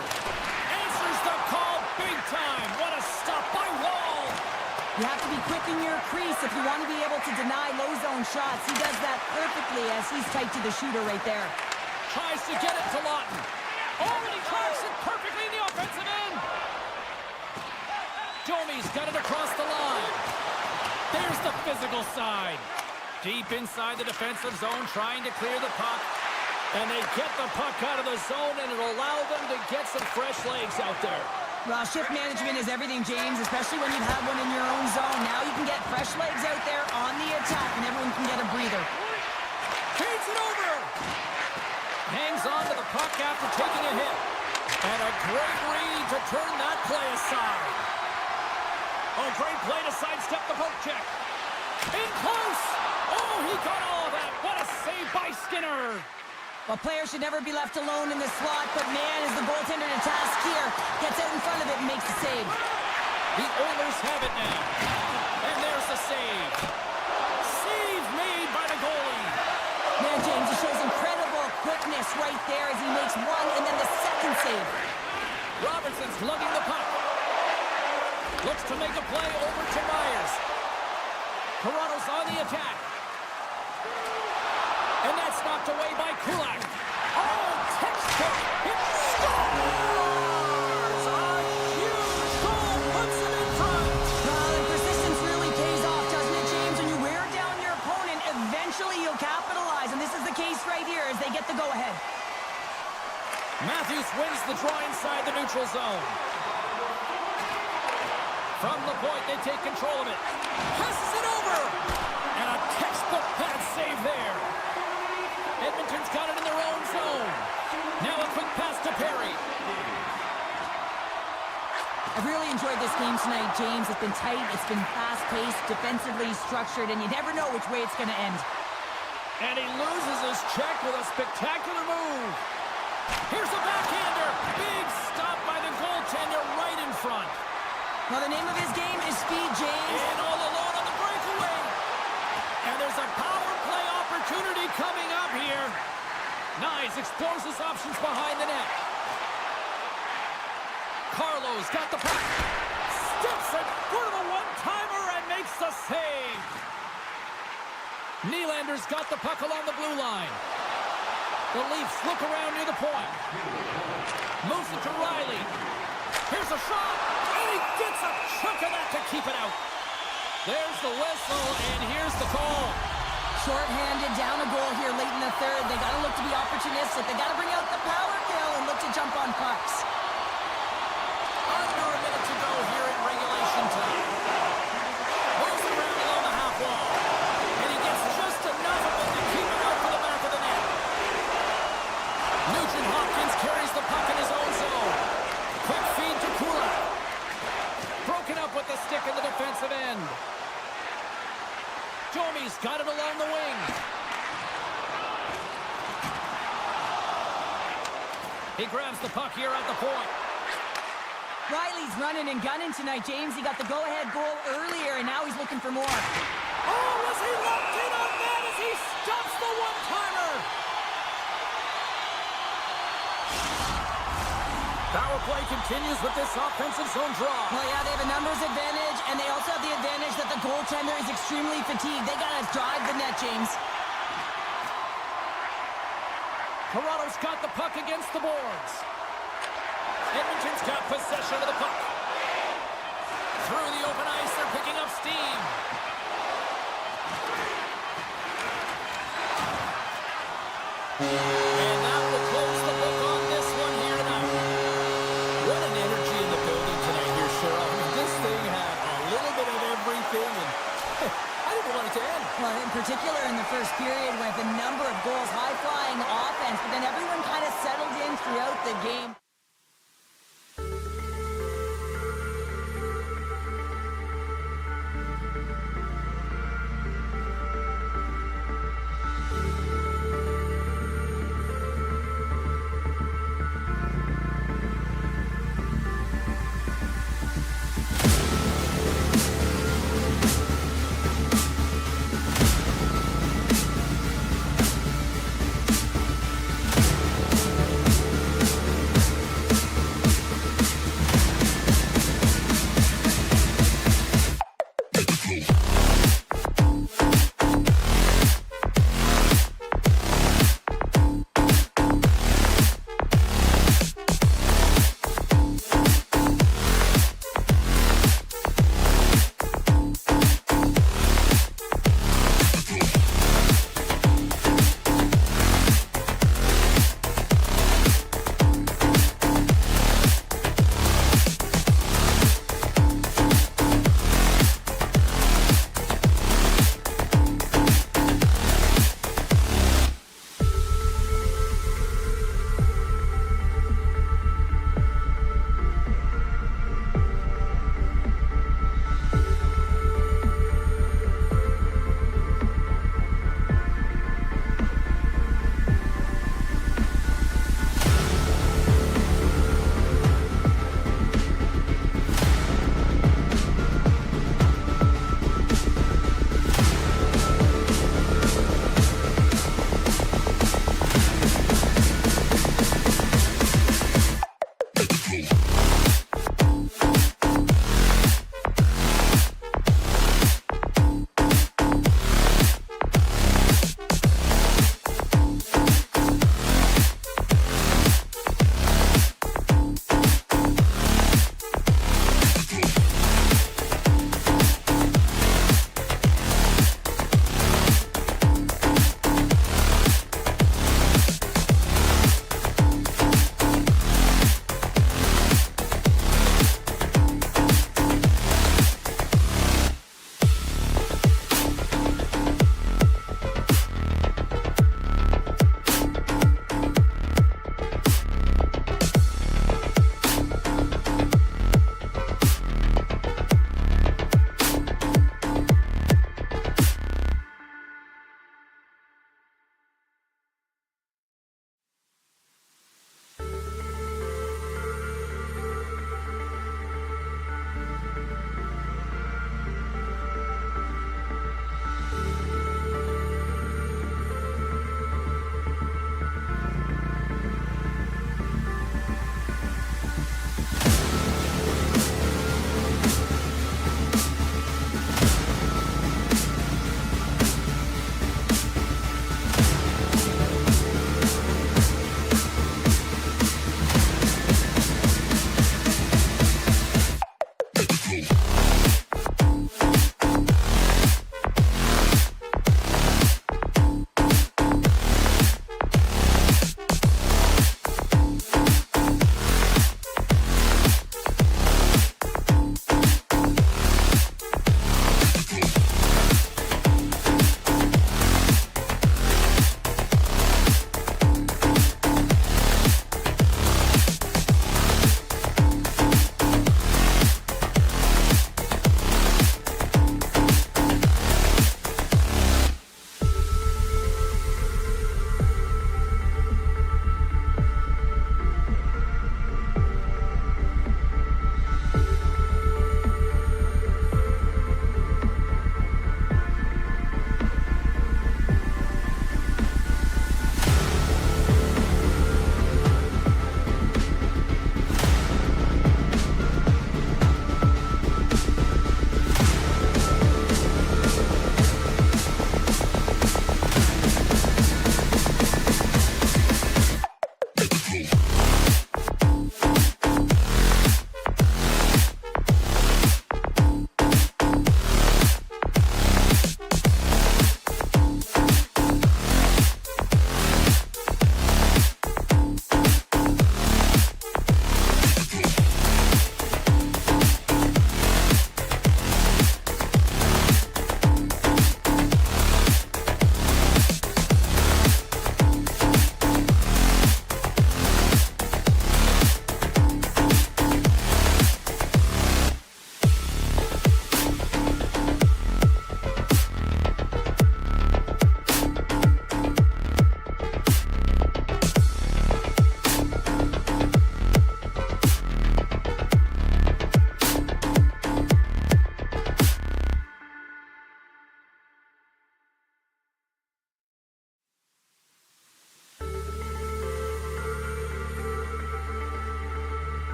A: Answers the call big time. What a stop by Wall.
B: You have to be quick in your crease if you want to be able to deny low zone shots. He does that perfectly as he's tight to the shooter right there.
A: Tries to get it to Lawton. Oh, and he cracks it perfectly in the offensive end. Domi's got it across the line. There's the physical side. Deep inside the defensive zone, trying to clear the puck. And they get the puck out of the zone, and it'll allow them to get some fresh legs out there.
B: Well, shift management is everything, James, especially when you've had one in your own zone. Now you can get fresh legs out there on the attack, and everyone can get a breather.
A: Feeds it over. Hangs on to the puck after taking a hit. And a great read to turn that play aside. Oh, great play to sidestep the poke check. In close. Oh, he got all of that. What a save by Skinner.
B: Well, players should never be left alone in the slot, but man, is the goaltender to task here. Gets out in front of it and makes the save.
A: The Oilers have it now. And there's the save. Save made by the goalie.
B: Man, James, he shows incredible quickness right there as he makes one and then the second save.
A: Robertson's lugging the puck. Looks to make a play over to Myers. Toronto's on the attack. And that's knocked away by Kulak. Oh, textbook. It scores! A huge goal puts it in front.
B: Well, the persistence really pays off, doesn't it, James? When you wear down your opponent, eventually you'll capitalize. And this is the case right here as they get the go-ahead.
A: Matthews wins the draw inside the neutral zone. From the point, they take control of it. Passes it over. And a textbook pad save there. Edmonton's got it in their own zone. Now a quick pass to Perry.
B: I've really enjoyed this game tonight, James. It's been tight, it's been fast-paced, defensively structured, and you never know which way it's going to end.
A: And he loses his check with a spectacular move. Here's a backhander. Big stop by the goaltender right in front.
B: Well, the name of his game is speed, James.
A: And all alone on the breakaway. And there's a power play opportunity coming up here. Nice, explores his options behind the net. Carlo's got the puck. Steps it for the one-timer and makes the save. Nylander's got the puck along the blue line. The Leafs look around near the point. Moves it to Riley. Here's a shot, and he gets a chunk of that to keep it out. There's the whistle, and here's the call.
B: Short-handed, down a goal here late in the third. They got to look to be opportunistic. They got to bring out the power kill and look to jump on pucks.
A: Under a minute to go here in regulation time. Moves it around along the half wall. And he gets just enough of it to keep it out to the back of the net. Nugent Hopkins carries the puck in his own zone. Quick feed to Kula. Broken up with the stick in the defensive end. Domi's got it along the wing. He grabs the puck here at the point.
B: Riley's running and gunning tonight, James. He got the go-ahead goal earlier, and now he's looking for more.
A: Oh, was he locked in on that as he stops the one-timer? Power play continues with this offensive zone draw.
B: Well, yeah, they have a numbers advantage, and they also have the advantage that the goaltender is extremely fatigued. They got to drive the net, James.
A: Toronto's got the puck against the boards. Edmonton's got possession of the puck. Through the open ice, they're picking up steam. And that will close the book on this one here tonight. What an energy in the building tonight here, Cheryl. I mean, this thing had a little bit of everything, and I didn't want it to end.
B: Well, in particular in the first period with a number of goals, high-flying offense, but then everyone kind of settled in throughout the game.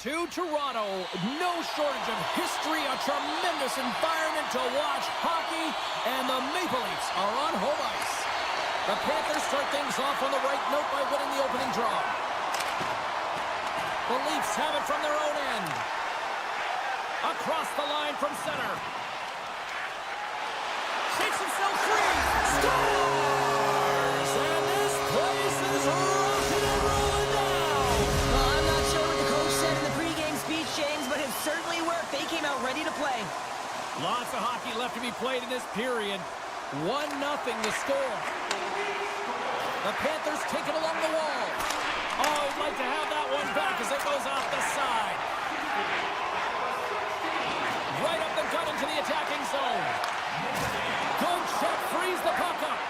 A: to Toronto. No shortage of history, a tremendous environment to watch hockey, and the Maple Leafs are on home ice. The Panthers start things off on the right note by winning the opening draw. The Leafs have it from their own end. Across the line from center. Shakes himself free. Scores! And this place is rocking and rolling now.
B: Well, I'm not sure what the coach said in the pregame speech, James, but it certainly worked. They came out ready to play.
A: Lots of hockey left to be played in this period. 1-0 the score. The Panthers take it along the wall. Oh, he'd like to have that one back as it goes off the side. Right up the gut into the attacking zone. Good shot, frees the puck up.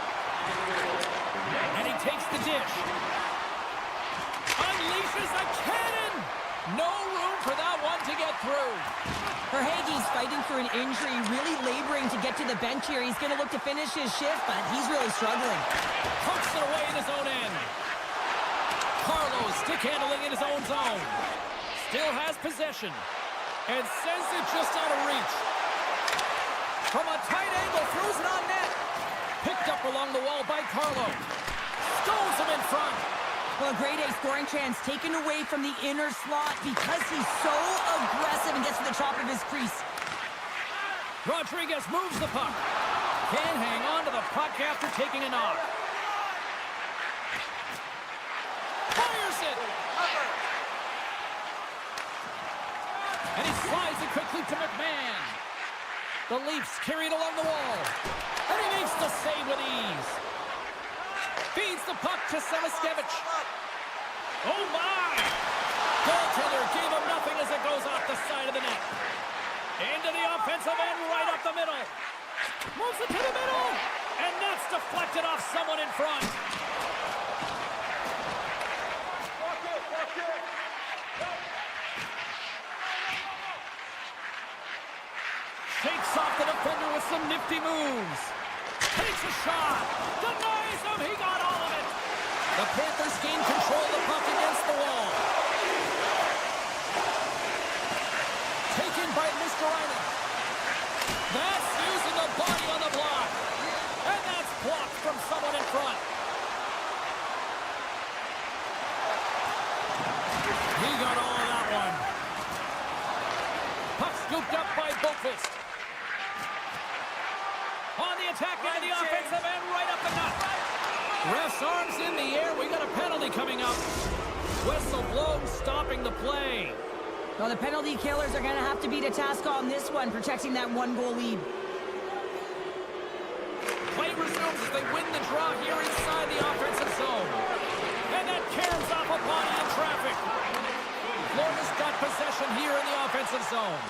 A: And he takes the dish. Unleashes a cannon. No room for that one through.
B: Verhaeghe's fighting through an injury, really laboring to get to the bench here. He's going to look to finish his shift, but he's really struggling.
A: Pokes it away in his own end. Carlo stick handling in his own zone. Still has possession. And sends it just out of reach. From a tight angle, throws it on net. Picked up along the wall by Carlo. Stones him in front.
B: Well, a grade A scoring chance taken away from the inner slot because he's so aggressive and gets to the top of his crease.
A: Rodriguez moves the puck. Can't hang on to the puck after taking a knock. Fires it. And he slides it quickly to McMahon. The Leafs carry it along the wall. And he makes the save with ease. Feeds the puck to Selaskevich. Oh my! Goaltender gave him nothing as it goes off the side of the net. Into the offensive end, right up the middle. Moves it to the middle. And that's deflected off someone in front. Shakes off the defender with some nifty moves. Takes a shot. Denies him. He got all of it. The Panthers gain control of the puck against the wall. Taken by Mr. Reiner. That's using the body on the block. And that's blocked from someone in front. He got all of that one. Puck scooped up by Boqvist. On the attack into the offensive end, right up the nut. Ref's arms in the air. We got a penalty coming up. Whistle blown, stopping the play.
B: Well, the penalty killers are going to have to beat a task on this one, protecting that one-goal lead.
A: Play resumes as they win the draw here inside the offensive zone. And that caroms off a body in traffic. Florida's got possession here in the offensive zone.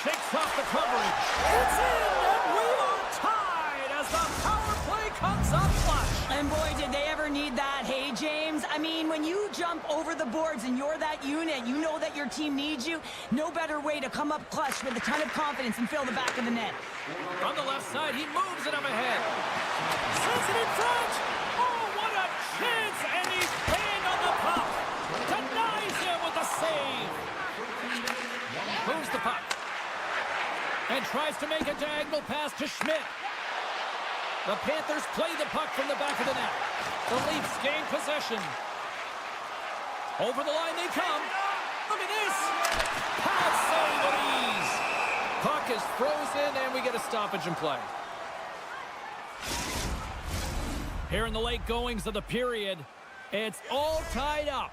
A: Shakes off the coverage. It's in, and we are tied as the power play comes up clutch.
B: And boy, did they ever need that. Hey, James, I mean, when you jump over the boards and you're that unit, you know that your team needs you. No better way to come up clutch with a ton of confidence and fill the back of the net.
A: On the left side, he moves it up ahead. Sends it in front. Oh, what a chance, and he's paying on the puck. Denies him with a save. Moves the puck. And tries to make a diagonal pass to Schmidt. The Panthers play the puck from the back of the net. The Leafs gain possession. Over the line they come. Look at this. Pass save with ease. Puck is frozen, and we get a stoppage in play. Here in the late goings of the period, it's all tied up.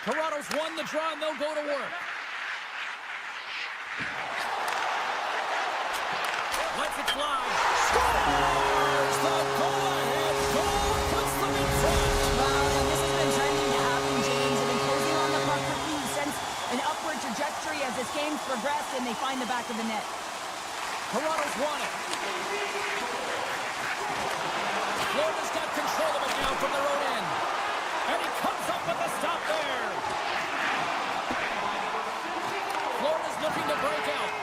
A: Toronto's won the draw, and they'll go to work. Lets it fly. Scores! The go-ahead goal puts them in front.
B: Wow, and this has been trending to happen, James. They've been closing on the puck quickly. He sends an upward trajectory as this game's progressed, and they find the back of the net.
A: Toronto's won it. Florida's got control of it now from their own end. And he comes up with a stop there. Florida's looking to break out.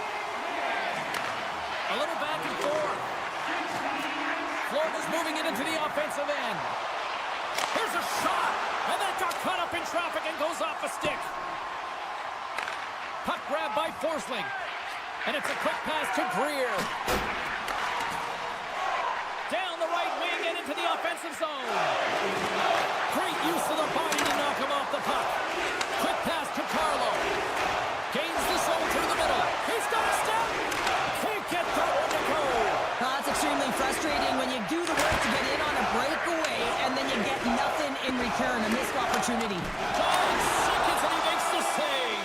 A: A little back and forth. Florida's moving it into the offensive end. Here's a shot. And that got caught up in traffic and goes off a stick. Puck grab by Forsling. And it's a quick pass to Greer. Down the right wing and into the offensive zone. Great use of the body to knock him off the puck. Quick pass to Carlo. Gains the zone through the middle. He's got a step. Can't get that one to go.
B: That's extremely frustrating when you do the work to get in on a breakaway and then you get nothing in return, a missed opportunity.
A: 5 seconds and he makes the save.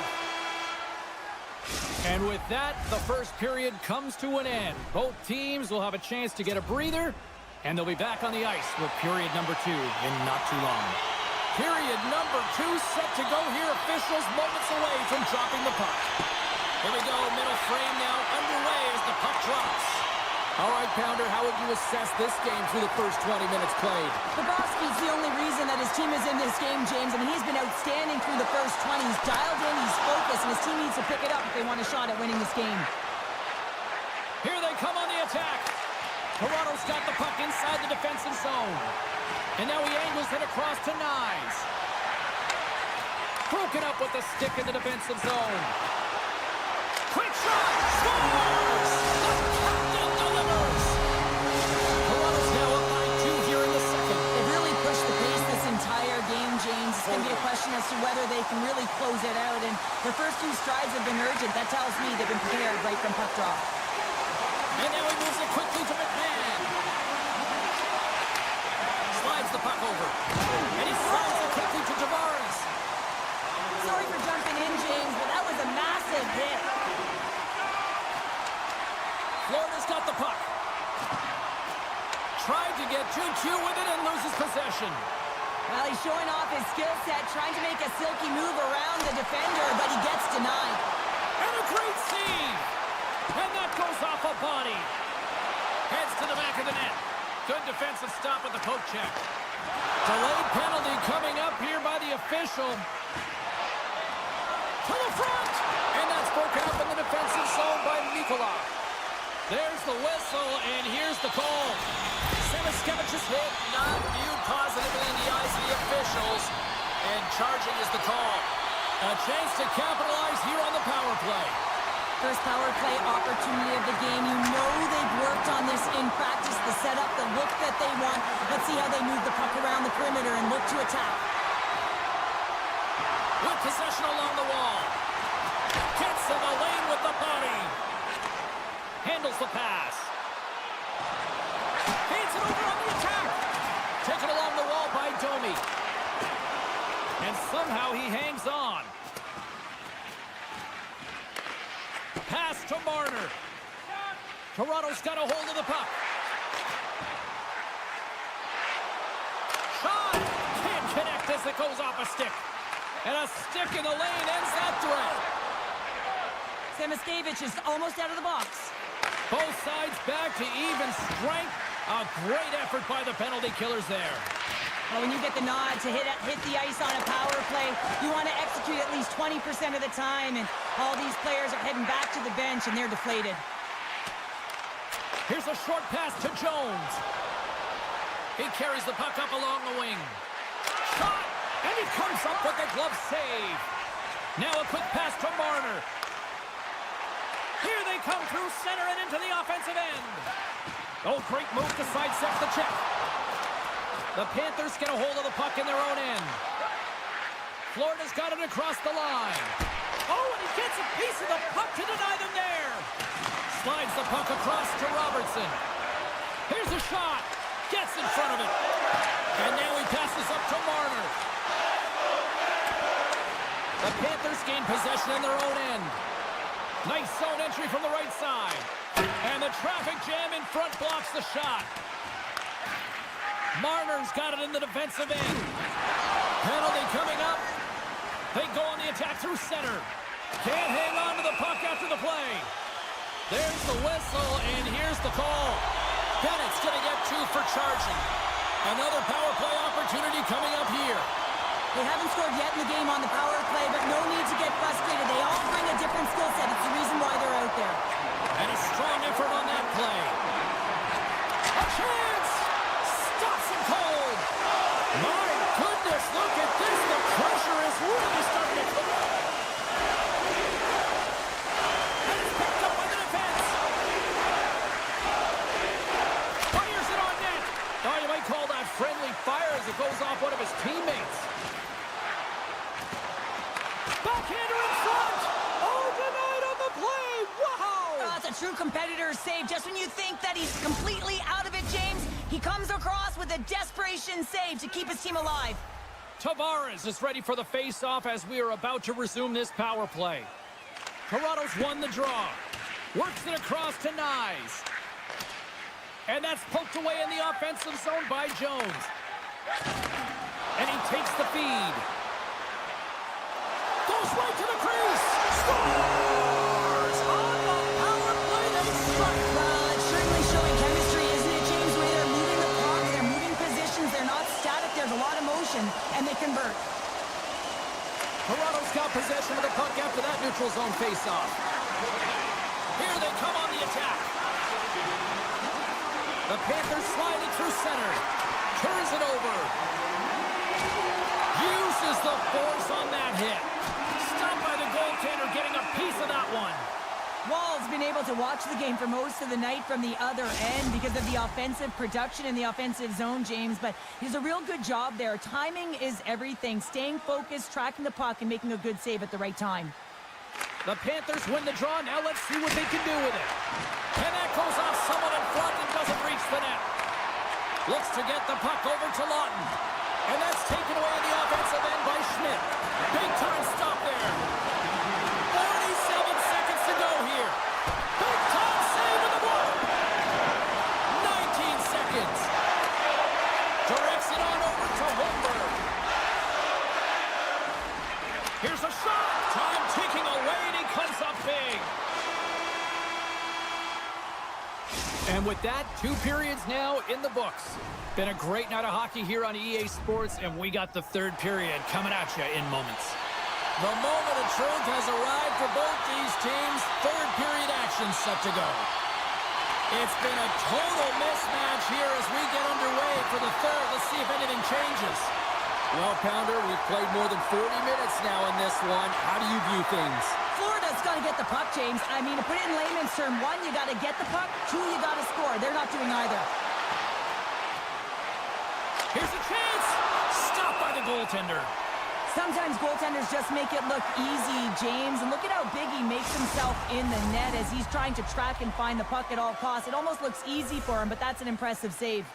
A: And with that, the first period comes to an end. Both teams will have a chance to get a breather, and they'll be back on the ice with period number 2 in not too long. Period number 2 set to go here. Officials moments away from dropping the puck. Here we go, middle frame now underway as the puck drops. All right, Pounder, how would you assess this game through the first 20 minutes played?
B: Bobrovsky's the only reason that his team is in this game, James. I mean, he's been outstanding through the first 20. He's dialed in, he's focused, and his team needs to pick it up if they want a shot at winning this game.
A: Here they come on the attack. Toronto's got the puck inside the defensive zone. And now he angles it across to Nyes. Broken up with the stick in the defensive zone. Quick shot! Scores! The captain delivers! Toronto's now up by 2 here in the second.
B: They've really pushed the pace this entire game, James. It's going to be a question as to whether they can really close it out. And their first 2 strides have been urgent. That tells me they've been prepared right from puck drop.
A: And now he moves it quickly to McMahon. Slides the puck over. And he slides it quickly to Tavares.
B: Sorry for jumping in, James, but that was a massive hit.
A: Florida's got the puck. Tried to get 2-2 with it and loses possession.
B: Well, he's showing off his skill set, trying to make a silky move around the defender, but he gets denied.
A: And a great save. And that goes off a body. Heads to the back of the net. Good defensive stop with the poke check. Delayed penalty coming up here by the official. To the front. And that's broken up in the defensive zone by Mikola. There's the whistle, and here's the call. Semiskevicius hit, not viewed positively in the eyes of the officials. And charging is the call. A chance to capitalize here on the power play.
B: First power play opportunity of the game. You know they've worked on this in practice, the setup, the look that they want. Let's see how they move the puck around the perimeter and look to attack.
A: With possession along the wall. Gets in the lane with the body. Handles the pass. Hands it over on the attack. Taken along the wall by Domi. And somehow he hangs on. Pass to Marner. Toronto's got a hold of the puck. Shot! Can't connect as it goes off a stick. And a stick in the lane ends that threat.
B: Semiskevicius is almost out of the box.
A: Both sides back to even strength. A great effort by the penalty killers there.
B: Well, when you get the nod to hit the ice on a power play, you want to execute at least 20% of the time, and all these players are heading back to the bench, and they're deflated.
A: Here's a short pass to Jones. He carries the puck up along the wing. Shot! And he comes up with the glove save. Now a quick pass to Marner. Here they come through center and into the offensive end. Oh, great move to sidestep the check. The Panthers get a hold of the puck in their own end. Florida's got it across the line. Oh, and he gets a piece of the puck to deny them there. Slides the puck across to Robertson. Here's a shot. Gets in front of it. And now he passes up to Marner. The Panthers gain possession in their own end. Nice zone entry from the right side. And the traffic jam in front blocks the shot. Marner's got it in the defensive end. Penalty coming up. They go on the attack through center. Can't hang on to the puck after the play. There's the whistle, and here's the call. Bennett's going to get 2 for charging. Another power play opportunity coming up here.
B: They haven't scored yet in the game on the power play, but no need to get frustrated. They all bring a different skill set. It's the reason why they're out there.
A: And a strong effort on that play. A chance! Stops him cold. My goodness, look at this. The pressure is really starting to come up. And it's picked up by the defense. Fires it on net. Oh, you might call that friendly fire as it goes off one of his teammates. Backhander in front. Oh, denied on the play. Wow.
B: That's a true competitor's save. Just when you think that he's completely out of it, James, he comes across with a desperation save to keep his team alive.
A: Tavares is ready for the face-off as we are about to resume this power play. Toronto's won the draw. Works it across to Nyes. And that's poked away in the offensive zone by Jones. And he takes the feed. Goes right to the crease. Scores! On the power play, they struck.
B: Well, it's certainly showing
A: Toronto's got possession of the puck after that neutral zone faceoff. Here they come on the attack. The Panthers sliding through center. Turns it over. Uses the force on that hit. Stopped by the goaltender, getting a piece of that one.
B: Wall's been able to watch the game for most of the night from the other end because of the offensive production in the offensive zone, James, but he does a real good job there. Timing is everything. Staying focused, tracking the puck, and making a good save at the right time.
A: The Panthers win the draw. Now let's see what they can do with it. And that goes off someone in front and doesn't reach the net. Looks to get the puck over to Lawton. And that's taken away on the offensive end by Schmidt. Big time stop there. 47 seconds to go here. Big time save with the block. 19 seconds. Directs it on over to Holmberg. Here's a shot. Time ticking away, and he comes up big. And with that, 2 periods now in the books. Been a great night of hockey here on EA Sports, and we got the 3rd period coming at you in moments. The moment of truth has arrived for both these teams. 3rd period action set to go. It's been a total mismatch here as we get underway for the 3rd. Let's see if anything changes. Well, Pounder, we've played more than 40 minutes now in this one. How do you view things?
B: Florida's got to get the puck, James. I mean, to put it in layman's term, 1, you got to get the puck. 2, you got to score. They're not doing either.
A: Here's a chance. Stopped by the goaltender.
B: Sometimes goaltenders just make it look easy, James. And look at how big he makes himself in the net as he's trying to track and find the puck at all costs. It almost looks easy for him, but that's an impressive save.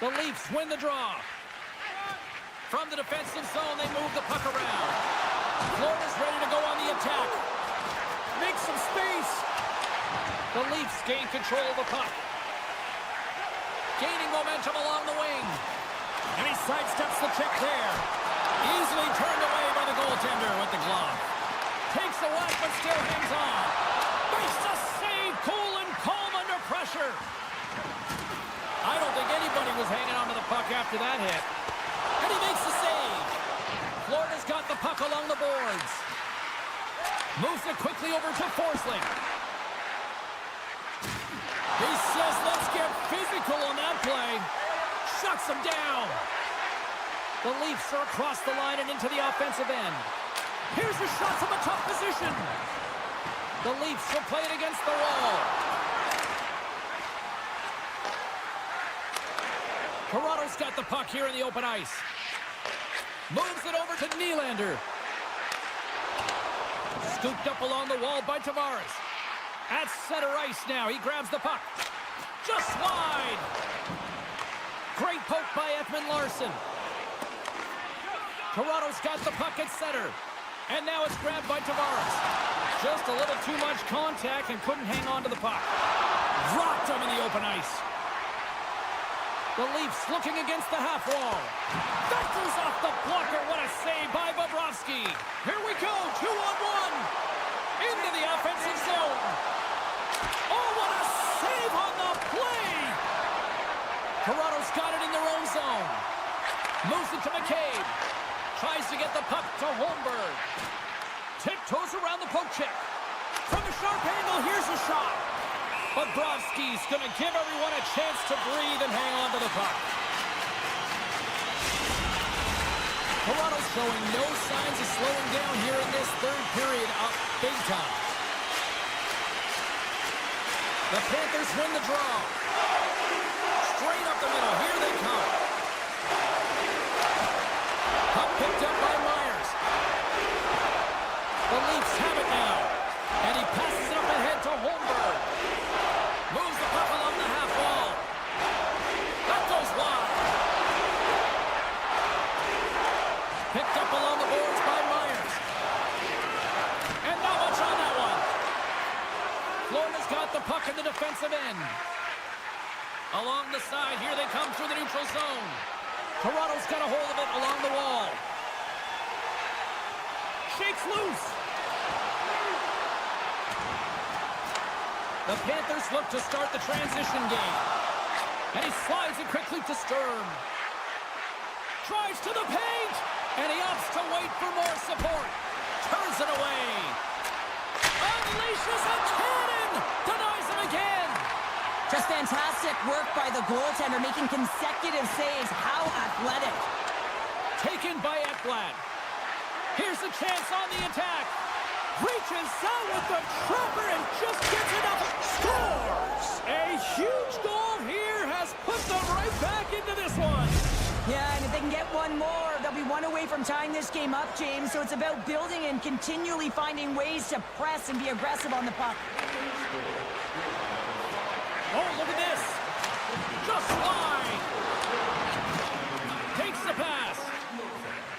A: The Leafs win the draw. From the defensive zone, they move the puck around. Florida's ready to go on the attack. Make some space. The Leafs gain control of the puck. Gaining momentum along the wing. And he sidesteps the check there. Easily turned away by the goaltender with the glove. Takes the whack, but still hangs on. Makes a save. Cool and calm under pressure. I don't think anybody was hanging on to the puck after that hit. And he makes the save. Florida's got the puck along the boards. Moves it quickly over to Forsling. He says, let's get physical on that play. Shuts him down. The Leafs are across the line and into the offensive end. Here's a shot from a tough position. The Leafs will play it against the wall. Toronto's got the puck here in the open ice. Moves it over to Nylander. Scooped up along the wall by Tavares. At center ice now. He grabs the puck. Just wide. Great poke by Edmund Larson. Toronto's got the puck at center. And now it's grabbed by Tavares. Just a little too much contact and couldn't hang on to the puck. Dropped him in the open ice. The Leafs looking against the half wall. That goes off the blocker. What a save by Bobrovsky. Here we go. 2-on-1. Into the offensive zone. Oh, what a save on the play. Toronto's got it in their own zone. Moves it to McCabe. Tries to get the puck to Holmberg. Tiptoes around the poke check. From a sharp angle, here's a shot. Bobrovsky's going to give everyone a chance to breathe and hang on to the puck. Toronto's showing no signs of slowing down here in this 3rd period, up big time. The Panthers win the draw. Straight up the middle. Here they come. Puck picked up by Myers. The Leafs have it now. And he passes it up ahead to Holmberg. Moves the puck along the half wall. That goes wide. Picked up along the boards by Myers. And not much on that one. Florida's got the puck in the defensive end. Along the side, here they come through the neutral zone. Toronto's got a hold of it along the wall. Shakes loose. The Panthers look to start the transition game. And he slides it quickly to Sturm. Drives to the paint. And he opts to wait for more support. Turns it away. Unleashes a cannon. Denies him again.
B: Just fantastic work by the goaltender, making consecutive saves. How athletic.
A: Taken by Ekblad. Here's a chance on the attack. Reaches out with the trapper and just gets enough. Scores! A huge goal here has put them right back into this one.
B: Yeah, and if they can get one more, they'll be one away from tying this game up, James. So it's about building and continually finding ways to press and be aggressive on the puck.
A: Oh, look at this. Just line. Takes the pass.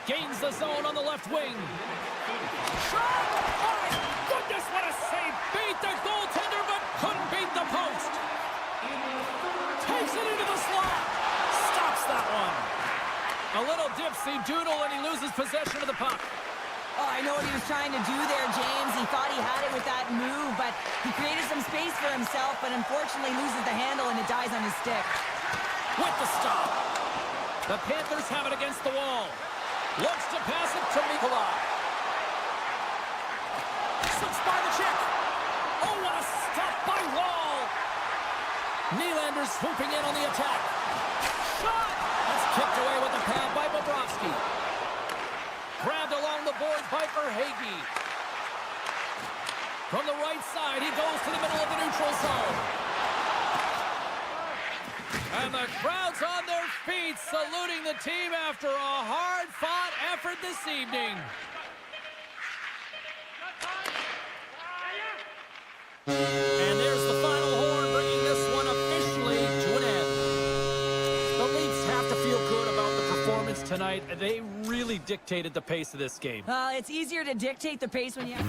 A: Gains the zone on the left wing. Shot! Oh, my goodness, what a save. Beat the goaltender, but couldn't beat the post. Takes it into the slot. Stops that one. A little dipsy doodle, and he loses possession of the puck.
B: Oh, I know what he was trying to do there, James. He thought he had it with that move, but he created some space for himself, but unfortunately loses the handle, and it dies on his stick.
A: With the stop. The Panthers have it against the wall. Looks to pass it to Nikolai. Slips by the check. Oh, what a stop by Wall. Nylander's swooping in on the attack. Shot! That's kicked away with the pad by Bobrovsky. Grabbed along the boards by Verhaeghe. From the right side, he goes to the middle of the neutral zone. And the crowd's on their feet, saluting the team after a hard-fought effort this evening. And there's the final horn, bringing this one officially to an end. The Leafs have to feel good about the performance tonight. They really dictated the pace of this game.
B: It's easier to dictate the pace when you have...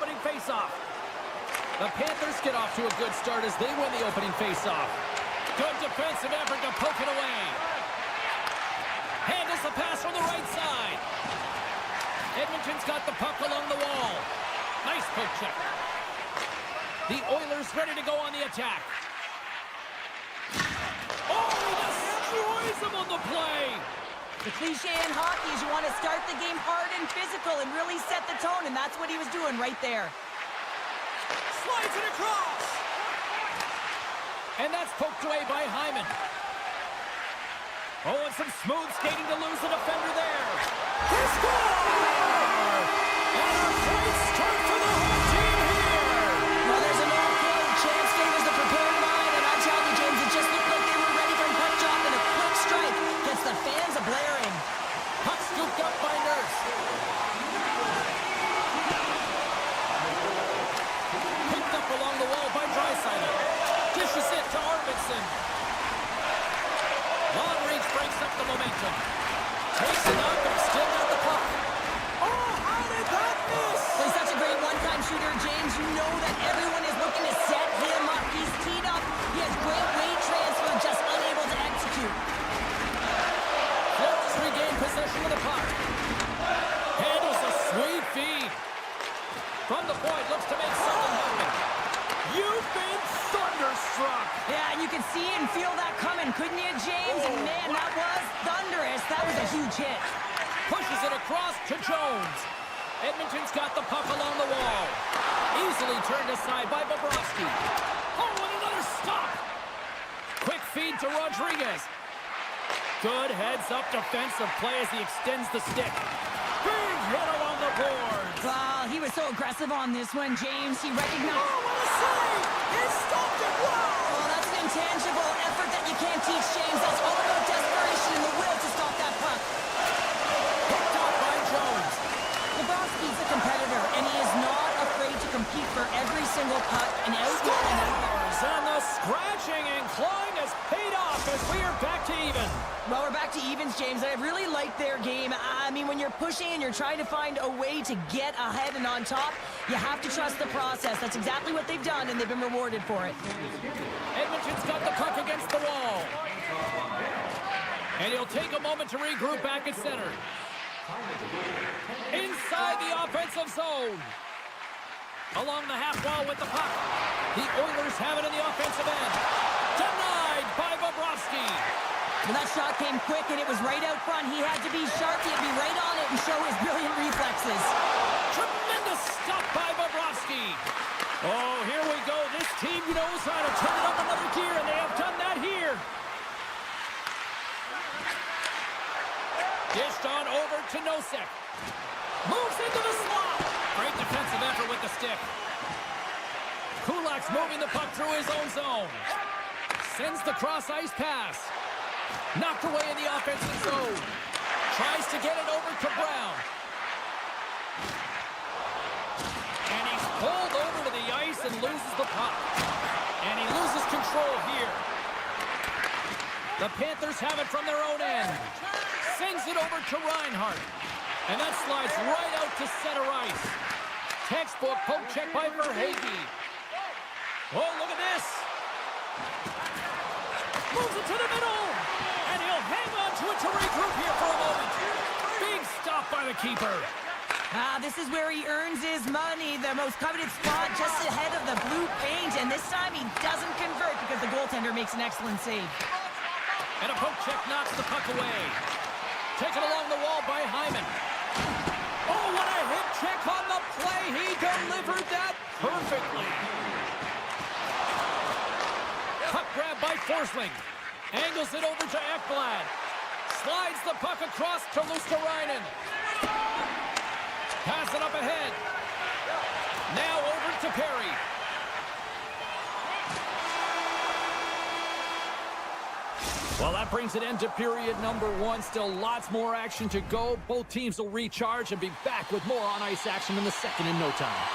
A: opening faceoff. The Panthers get off to a good start as they win the opening faceoff. Good defensive effort to poke it away. Handles the pass from the right side. Edmonton's got the puck along the wall. Nice poke check. The Oilers ready to go on the attack. Oh, he destroys them on the play.
B: The cliche in hockey is you want to start the game hard and physical and really set the tone, and that's what he was doing right there.
A: Slides it across. And that's poked away by Hyman. Oh, and some smooth skating to lose the defender there. He scores! And a great start for the home team here.
B: Well, there's an old quote, chance favors the prepared mind, and I tell you, James, it just looked like they were ready for a puck drop, and a quick strike gets the fans a-blaring.
A: Puck scooped up by Nurse. Picked up along the wall by Draisaitl. Dishes it to Arvidsson. Long reach breaks up the momentum. Takes it up, but he's still got the puck. Oh, how did that miss?
B: Well, he's such a great one-time shooter, James. You know that everyone is looking to set him up. He's teed up. He has great weight transfer, just unable to execute.
A: Flores regained possession of the puck. Handles a sweet feed. From the point, looks to make something happen. You've been thunderstruck.
B: Yeah, and you could see and feel that coming, couldn't you, James? And man, that was thunderous. That was a huge hit.
A: Pushes it across to Jones. Edmonton's got the puck along the wall. Easily turned aside by Bobrovsky. Oh, and another stop. Quick feed to Rodriguez. Good heads-up defensive play as he extends the stick. Big hit along the boards.
B: Well, he was so aggressive on this one, James. He recognized...
A: Oh, what a save! He stopped it well!
B: Oh, that's an intangible effort that you can't teach, James. That's all about desperation and the will to stop that puck.
A: Picked off by Jones.
B: Bobrovsky's a competitor, and he is not afraid to compete for every single puck and outward and outward.
A: And the scratching and clawing has paid off as we are back to even.
B: Well, we're back to evens, James. I really like their game. I mean, when you're pushing and you're trying to find a way to get ahead and on top, you have to trust the process. That's exactly what they've done, and they've been rewarded for it.
A: Edmonton's got the puck against the wall. And he'll take a moment to regroup back at center. Inside the offensive zone. Along the half wall with the puck. The Oilers have it in the offensive end. Denied by Bobrovsky.
B: Well, that shot came quick, and it was right out front. He had to be sharp. He had to be right on it and show his brilliant reflexes.
A: Tremendous stop by Bobrovsky. Oh, here we go. This team knows how to turn it up another gear, and they have done that here. Dished on over to Nosek. Moves into the slot. Great defensive effort with the stick. Kulak's moving the puck through his own zone. Sends the cross-ice pass. Knocked away in the offensive zone. Tries to get it over to Brown. And he's pulled over to the ice and loses the puck. And he loses control here. The Panthers have it from their own end. Sends it over to Reinhart. And that slides right out to center ice. Textbook poke check by Verhaeghe. Oh, look at this. Moves it to the middle. And he'll hang on to it to regroup here for a moment. Big stop by the keeper.
B: This is where he earns his money. The most coveted spot just ahead of the blue paint. And this time he doesn't convert because the goaltender makes an excellent save.
A: And a poke check knocks the puck away. Taken along the wall by Hyman. Oh, what a hip check on the play. He delivered that perfectly. Puck grab by Forsling. Angles it over to Ekblad. Slides the puck across to Luosterainen. Pass it up ahead. Now over to Perry. Well, that brings an end to period number one. Still lots more action to go. Both teams will recharge and be back with more on-ice action in the second in no time.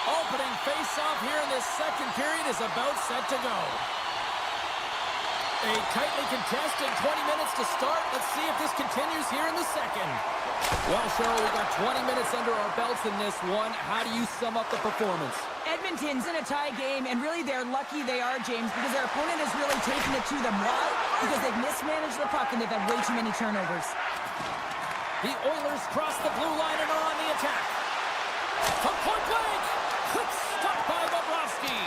A: Opening face-off here in this second period is about set to go. A tightly contested 20 minutes to start. Let's see if this continues here in the second. Well, Cheryl, we got 20 minutes under our belts in this one. How do you sum up the performance?
B: Edmonton's in a tie game, and really they're lucky they are, James, because their opponent has really taken it to them. Why? Because they've mismanaged the puck and they've had way too many turnovers.
A: The Oilers cross the blue line and are on the attack. From point blank, quick stop by Bobrovsky.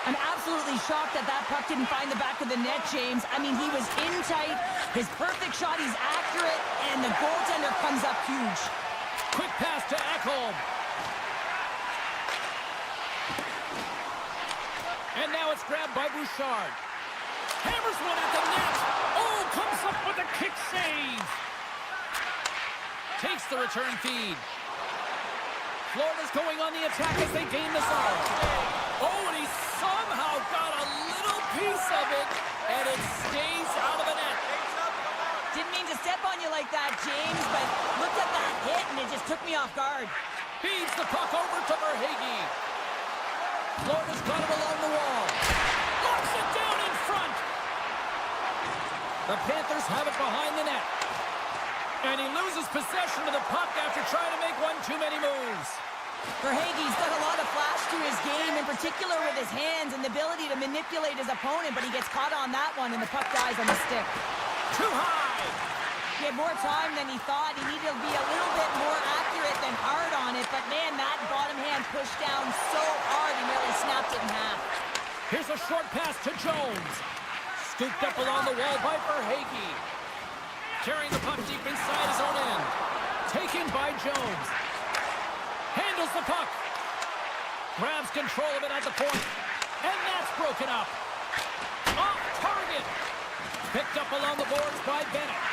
B: I'm absolutely shocked that that puck didn't find the back of the net, James. I mean, he was in tight, his perfect shot, he's accurate, and the goaltender comes up huge.
A: Quick pass to Ekholm. And now it's grabbed by Bouchard. Hammers one at the net. Oh, comes up with a kick save. Takes the return feed. Florida's going on the attack as they gain the zone. Oh, and he somehow got a little piece of it, and it stays out of the net.
B: Didn't mean to step on you like that, James, but looked at that hit, and it just took me off guard.
A: Feeds the puck over to Verhaeghe. Florida's got it along the wall. Locks it down in front. The Panthers have it behind the net. And he loses possession of the puck after trying to make one too many moves.
B: Verhaeghe's got a lot of flash to his game, in particular with his hands and the ability to manipulate his opponent, but he gets caught on that one, and the puck dies on the stick.
A: Too high.
B: He had more time than he thought. He needed to be a little bit more accurate than hard on it, but man, that bottom hand pushed down so hard he nearly snapped it in half.
A: Here's a short pass to Jones. Scooped up along the wall by Verhaeghe. Carrying the puck deep inside his own end. Taken by Jones. Handles the puck. Grabs control of it at the point. And that's broken up. Off target. Picked up along the boards by Bennett.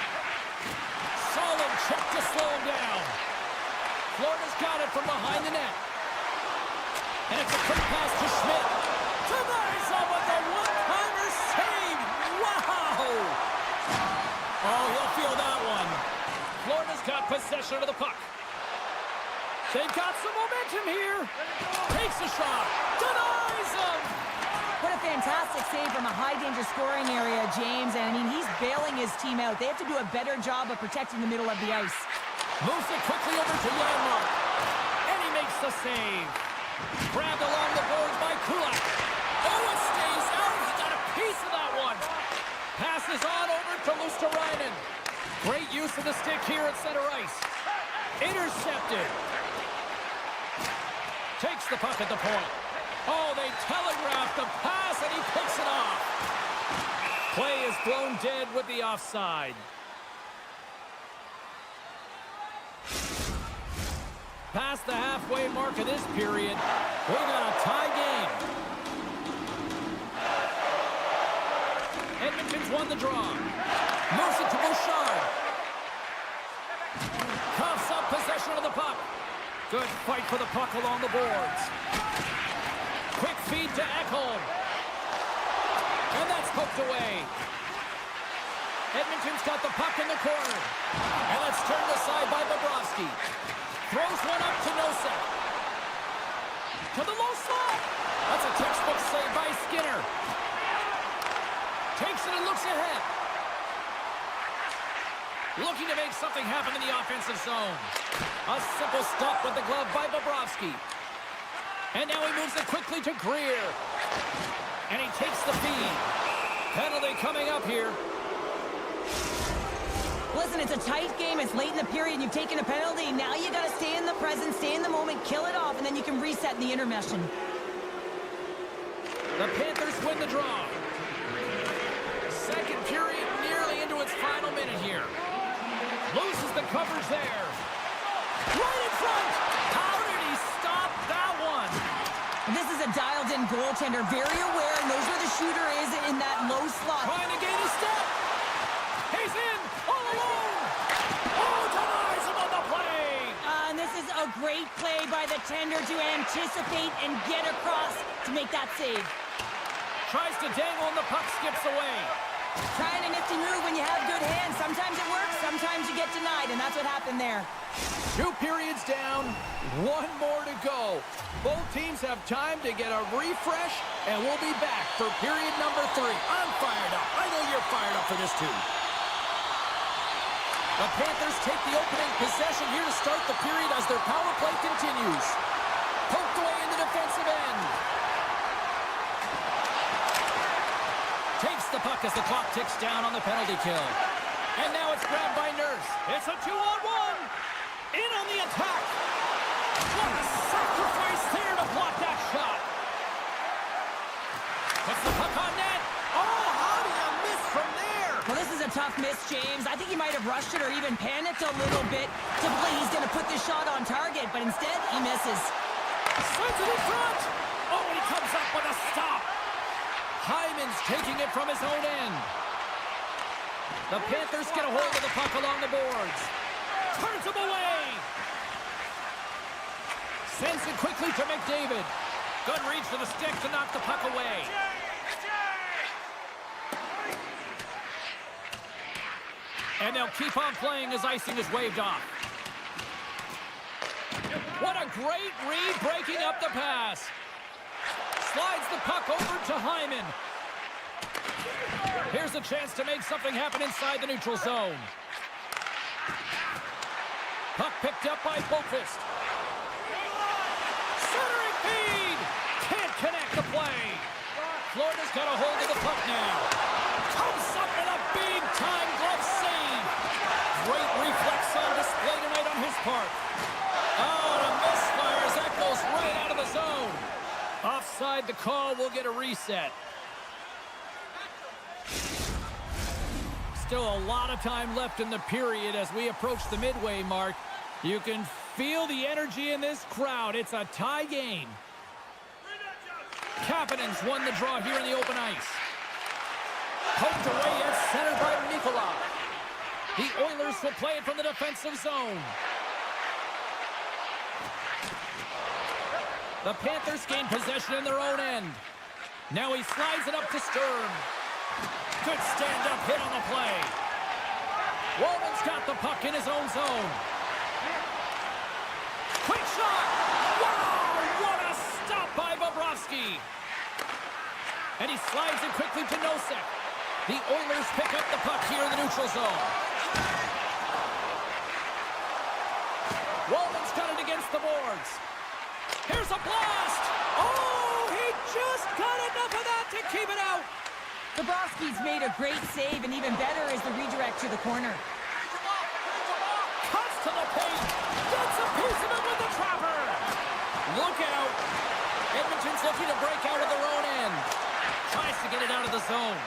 A: Solid check to slow him down. Florida's got it from behind the net. And it's a quick pass to Schmidt. Denies him with a one-timer save. Wow! Oh, he'll feel that one. Florida's got possession of the puck. They've got some momentum here. Takes a shot. Denies him.
B: What a fantastic save from a high-danger scoring area, James. And, I mean, he's bailing his team out. They have to do a better job of protecting the middle of the ice.
A: Moves it quickly over to Janmark. And he makes the save. Grabbed along the boards by Kulak. Oh, it stays out. He got a piece of that one. Passes on over to Luosterainen. Great use of the stick here at center ice. Intercepted. Takes the puck at the point. Oh, they telegraphed the pass, and he picks it off. Play is blown dead with the offside. Past the halfway mark of this period, we got a tie game. Edmonton's won the draw. Moves it to Bouchard. Coughs up possession of the puck. Good fight for the puck along the boards. Quick feed to Ekholm. And that's poked away. Edmonton's got the puck in the corner. And that's turned aside by Bobrovsky. Throws one up to Nosek. To the low slot. That's a textbook save by Skinner. Takes it and looks ahead. Looking to make something happen in the offensive zone. A simple stop with the glove by Bobrovsky. And now he moves it quickly to Greer. And he takes the feed. Penalty coming up here.
B: Listen, it's a tight game. It's late in the period. You've taken a penalty. Now you got to stay in the present, stay in the moment, kill it off, and then you can reset in the intermission.
A: The Panthers win the draw. Second period nearly into its final minute here. Loses the coverage there. Right in front. How did he stop that one?
B: This is a dialed-in goaltender. Very aware, knows where the shooter is in that low slot.
A: Trying to gain a step. He's in all alone. Oh, denies him on the play.
B: And this is a great play by the tender to anticipate and get across to make that save.
A: Tries to dangle and the puck skips away.
B: Trying a nifty move when you have good hands. Sometimes it works, sometimes you get denied, and that's what happened there.
A: 2 periods down, 1 more to go. Both teams have time to get a refresh, and we'll be back for period number 3. I'm fired up. I know you're fired up for this too. The Panthers take the opening possession here to start the period as their power play continues. Poked away in the defensive end. Takes the puck as the clock ticks down on the penalty kill. And now it's grabbed by Nurse. It's a 2-on-1. In on the attack. What a sacrifice there to block that shot. Puts the puck on net. Oh, how do you miss from there?
B: Well, this is a tough miss, James. I think he might have rushed it or even panicked a little bit. Typically, he's going to put this shot on target, but instead, he misses.
A: Sends it in front. Oh, and he comes up with a stop. Hyman's taking it from his own end. The Panthers get a hold of the puck along the boards. Turns him away. Sends it quickly to McDavid. Good reach for the stick to knock the puck away. And they'll keep on playing as icing is waved off. What a great read breaking up the pass. Slides the puck over to Hyman. Here's a chance to make something happen inside the neutral zone. Puck picked up by Boqvist. Centering feed. Can't connect the play. Florida's got a hold of the puck now. Comes up with a big-time glove save. Great reflex on display tonight on his part. Oh, and a misfire as that goes right out of the zone. Offside the call, will get a reset. Still a lot of time left in the period as we approach the midway mark. You can feel the energy in this crowd. It's a tie game. Kapanen's won the draw here in the open ice. Poked away at center by Nicola. The Oilers will play it from the defensive zone. The Panthers gain possession in their own end. Now he slides it up to Sturm. Good stand-up hit on the play. Walman's got the puck in his own zone. Quick shot! Wow! What a stop by Bobrovsky! And he slides it quickly to Nosek. The Oilers pick up the puck here in the neutral zone. Walman's got it against the boards. Here's a blast! Oh, he just got enough of that to keep it out!
B: Bobrovsky's made a great save, and even better is the redirect to the corner.
A: Cuts to the paint. Gets a piece of it with the trapper. Look out. Edmonton's looking to break out of their own end. Tries to get it out of the zone.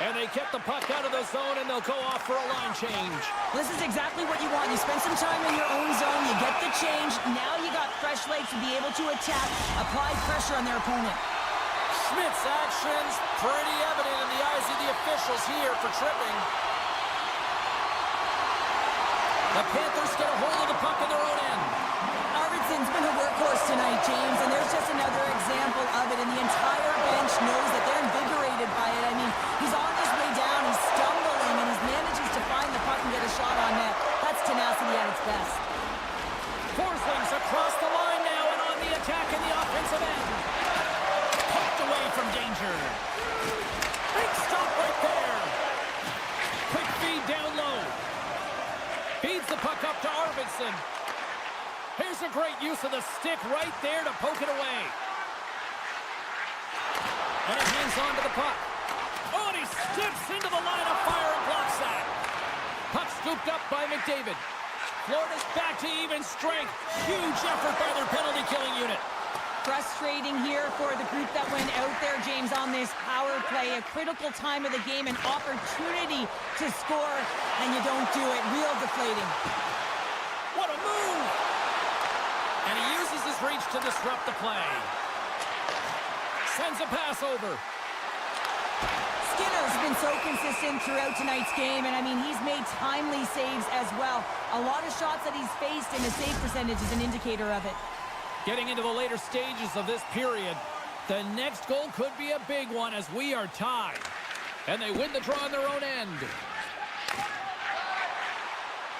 A: And they kept the puck out of the zone, and they'll go off for a line change.
B: This is exactly what you want. You spend some time in your own zone, you get the change. Now you got fresh legs to be able to attack, apply pressure on their opponent.
A: Schmidt's actions pretty evident in the eyes of the officials here for tripping. The Panthers get a hold of the puck in their own end.
B: Arvidsson's been a workhorse tonight, James, and there's just another example of it, and the entire bench knows that they're invigorated by it. I mean, he's on his way down, he's stumbling, and he manages to find the puck and get a shot on net. That's tenacity at its best.
A: Forsling's across the line now and on the attack in the offensive end. Poked away from danger. Big stop right there. Quick feed down low. Feeds the puck up to Arvidsson. Here's a great use of the stick right there to poke it away. And he hangs on to the puck. Oh, and he steps into the line of fire and blocks that. Puck scooped up by McDavid. Florida's back to even strength. Huge effort by their penalty-killing unit.
B: Frustrating here for the group that went out there, James, on this power play. A critical time of the game, an opportunity to score, and you don't do it. Real deflating.
A: What a move! And he uses his reach to disrupt the play. Sends a pass over.
B: Skinner's been so consistent throughout tonight's game, and I mean, he's made timely saves as well. A lot of shots that he's faced, and his save percentage is an indicator of it.
A: Getting into the later stages of this period, the next goal could be a big one as we are tied. And they win the draw on their own end.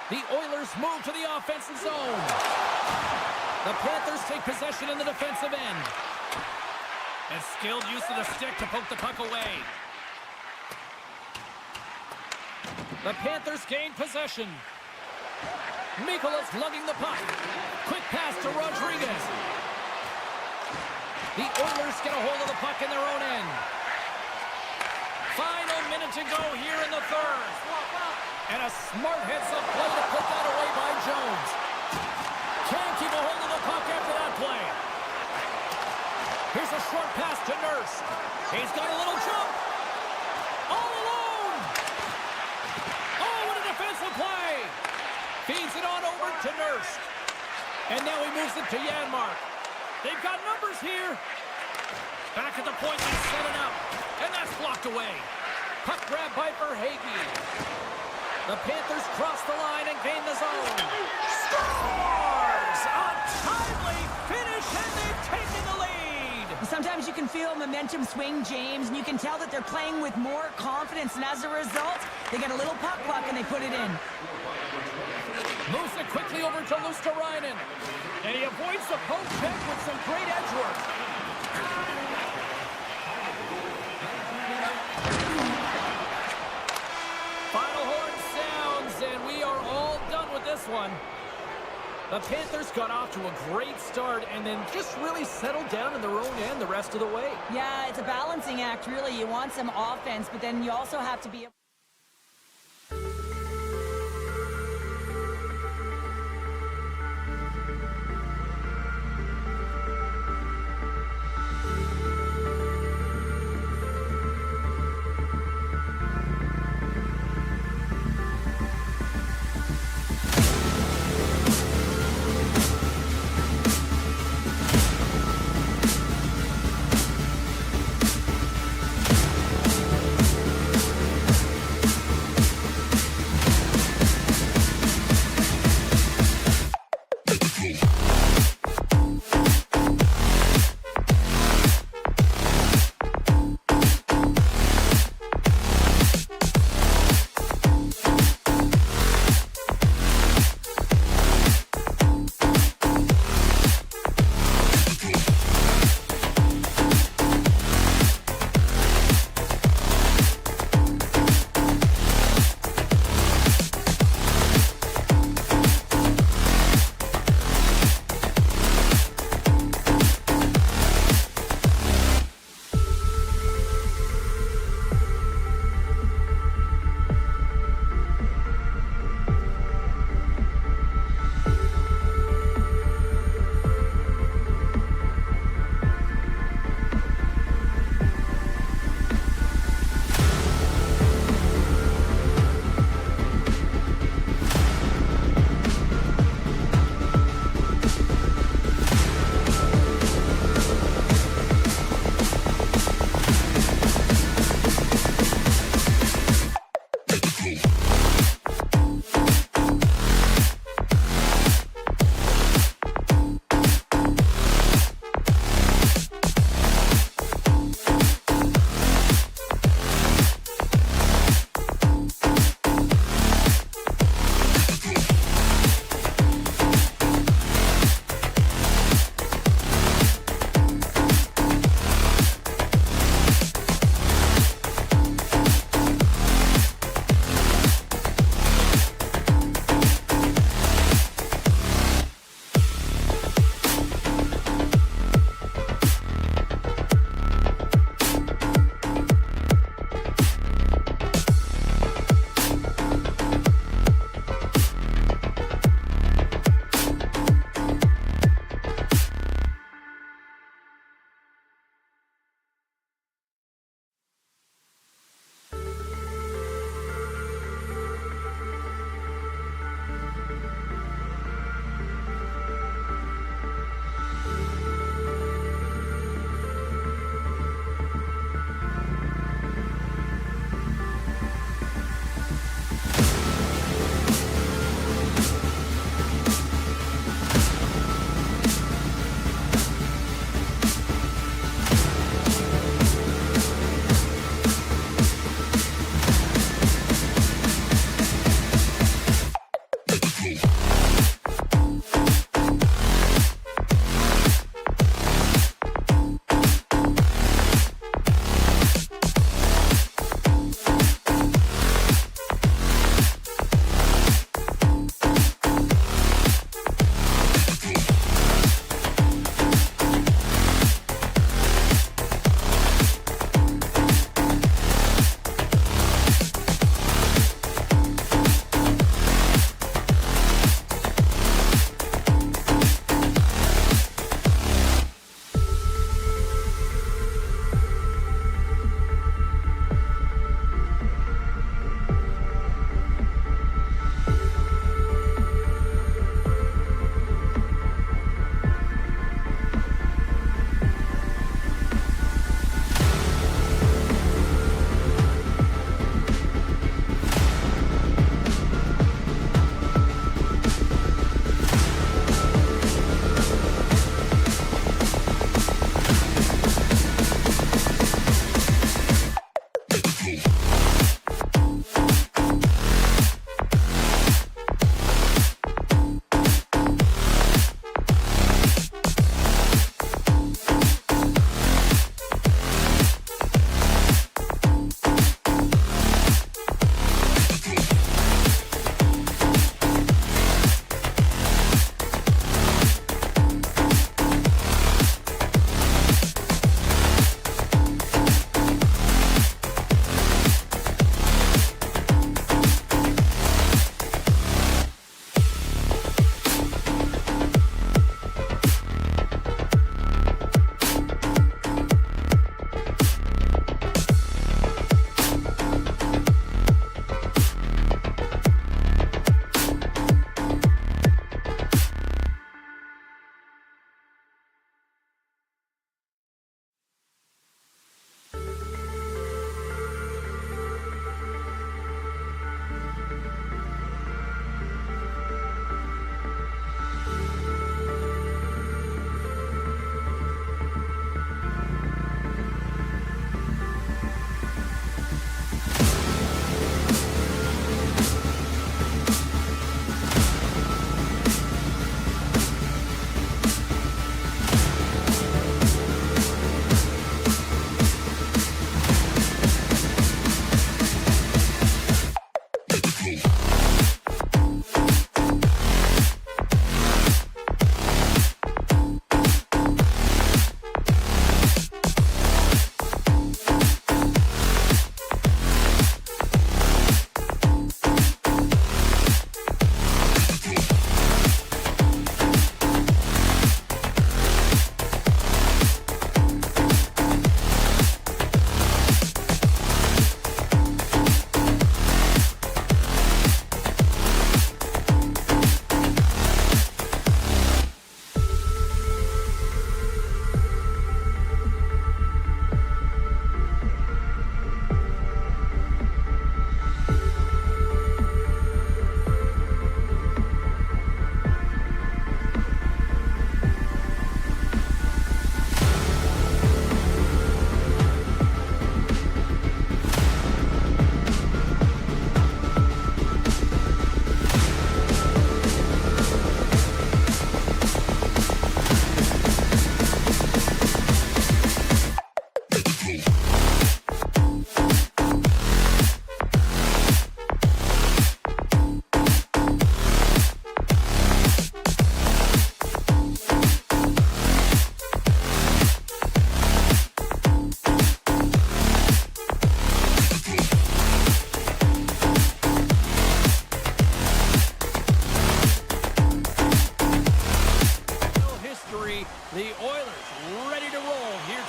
A: The Oilers move to the offensive zone. The Panthers take possession in the defensive end. And skilled use of the stick to poke the puck away. The Panthers gain possession. Mikolas lugging the puck. Quick pass to Rodriguez. The Oilers get a hold of the puck in their own end. Final minute to go here in the third. And a smart heads-up play to put that away by Jones. Can't keep a hold of the puck after that play. Here's a short pass to Nurse. He's got a little jump. All alone. Oh, what a defensive play. Feeds it on over to Nurse. And now he moves it to Janmark. They've got numbers here. Back at the point, they set it up. And that's blocked away. Puck grab by Verhaeghe. The Panthers cross the line and gain the zone. Scores! A timely finish, and they've taken the lead.
B: Sometimes you can feel momentum swing, James, and you can tell that they're playing with more confidence, and as a result, they get a little puck luck and they put it in.
A: Moves it quickly over to Luosterainen. And he avoids the poke check with some great edge work. Final horn sounds, and we are all done with this one. The Panthers got off to a great start and then just really settled down in their own end the rest of the way.
B: Yeah, it's a balancing act, really. You want some offense, but then you also have to be...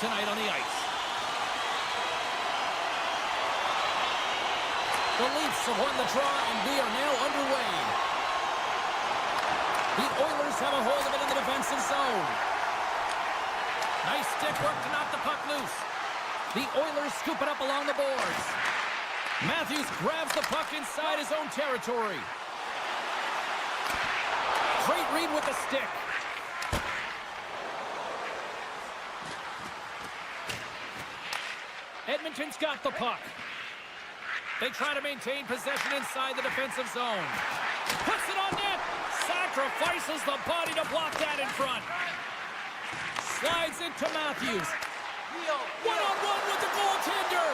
A: tonight on the ice. The Leafs have won the draw, and we are now underway. The Oilers have a hold of it in the defensive zone. Nice stick work to knock the puck loose. The Oilers scoop it up along the boards. Matthews grabs the puck inside his own territory. Great read with the stick. Edmonton's got the puck. They try to maintain possession inside the defensive zone. Puts it on net. Sacrifices the body to block that in front. Slides it to Matthews. One-on-one with the goaltender.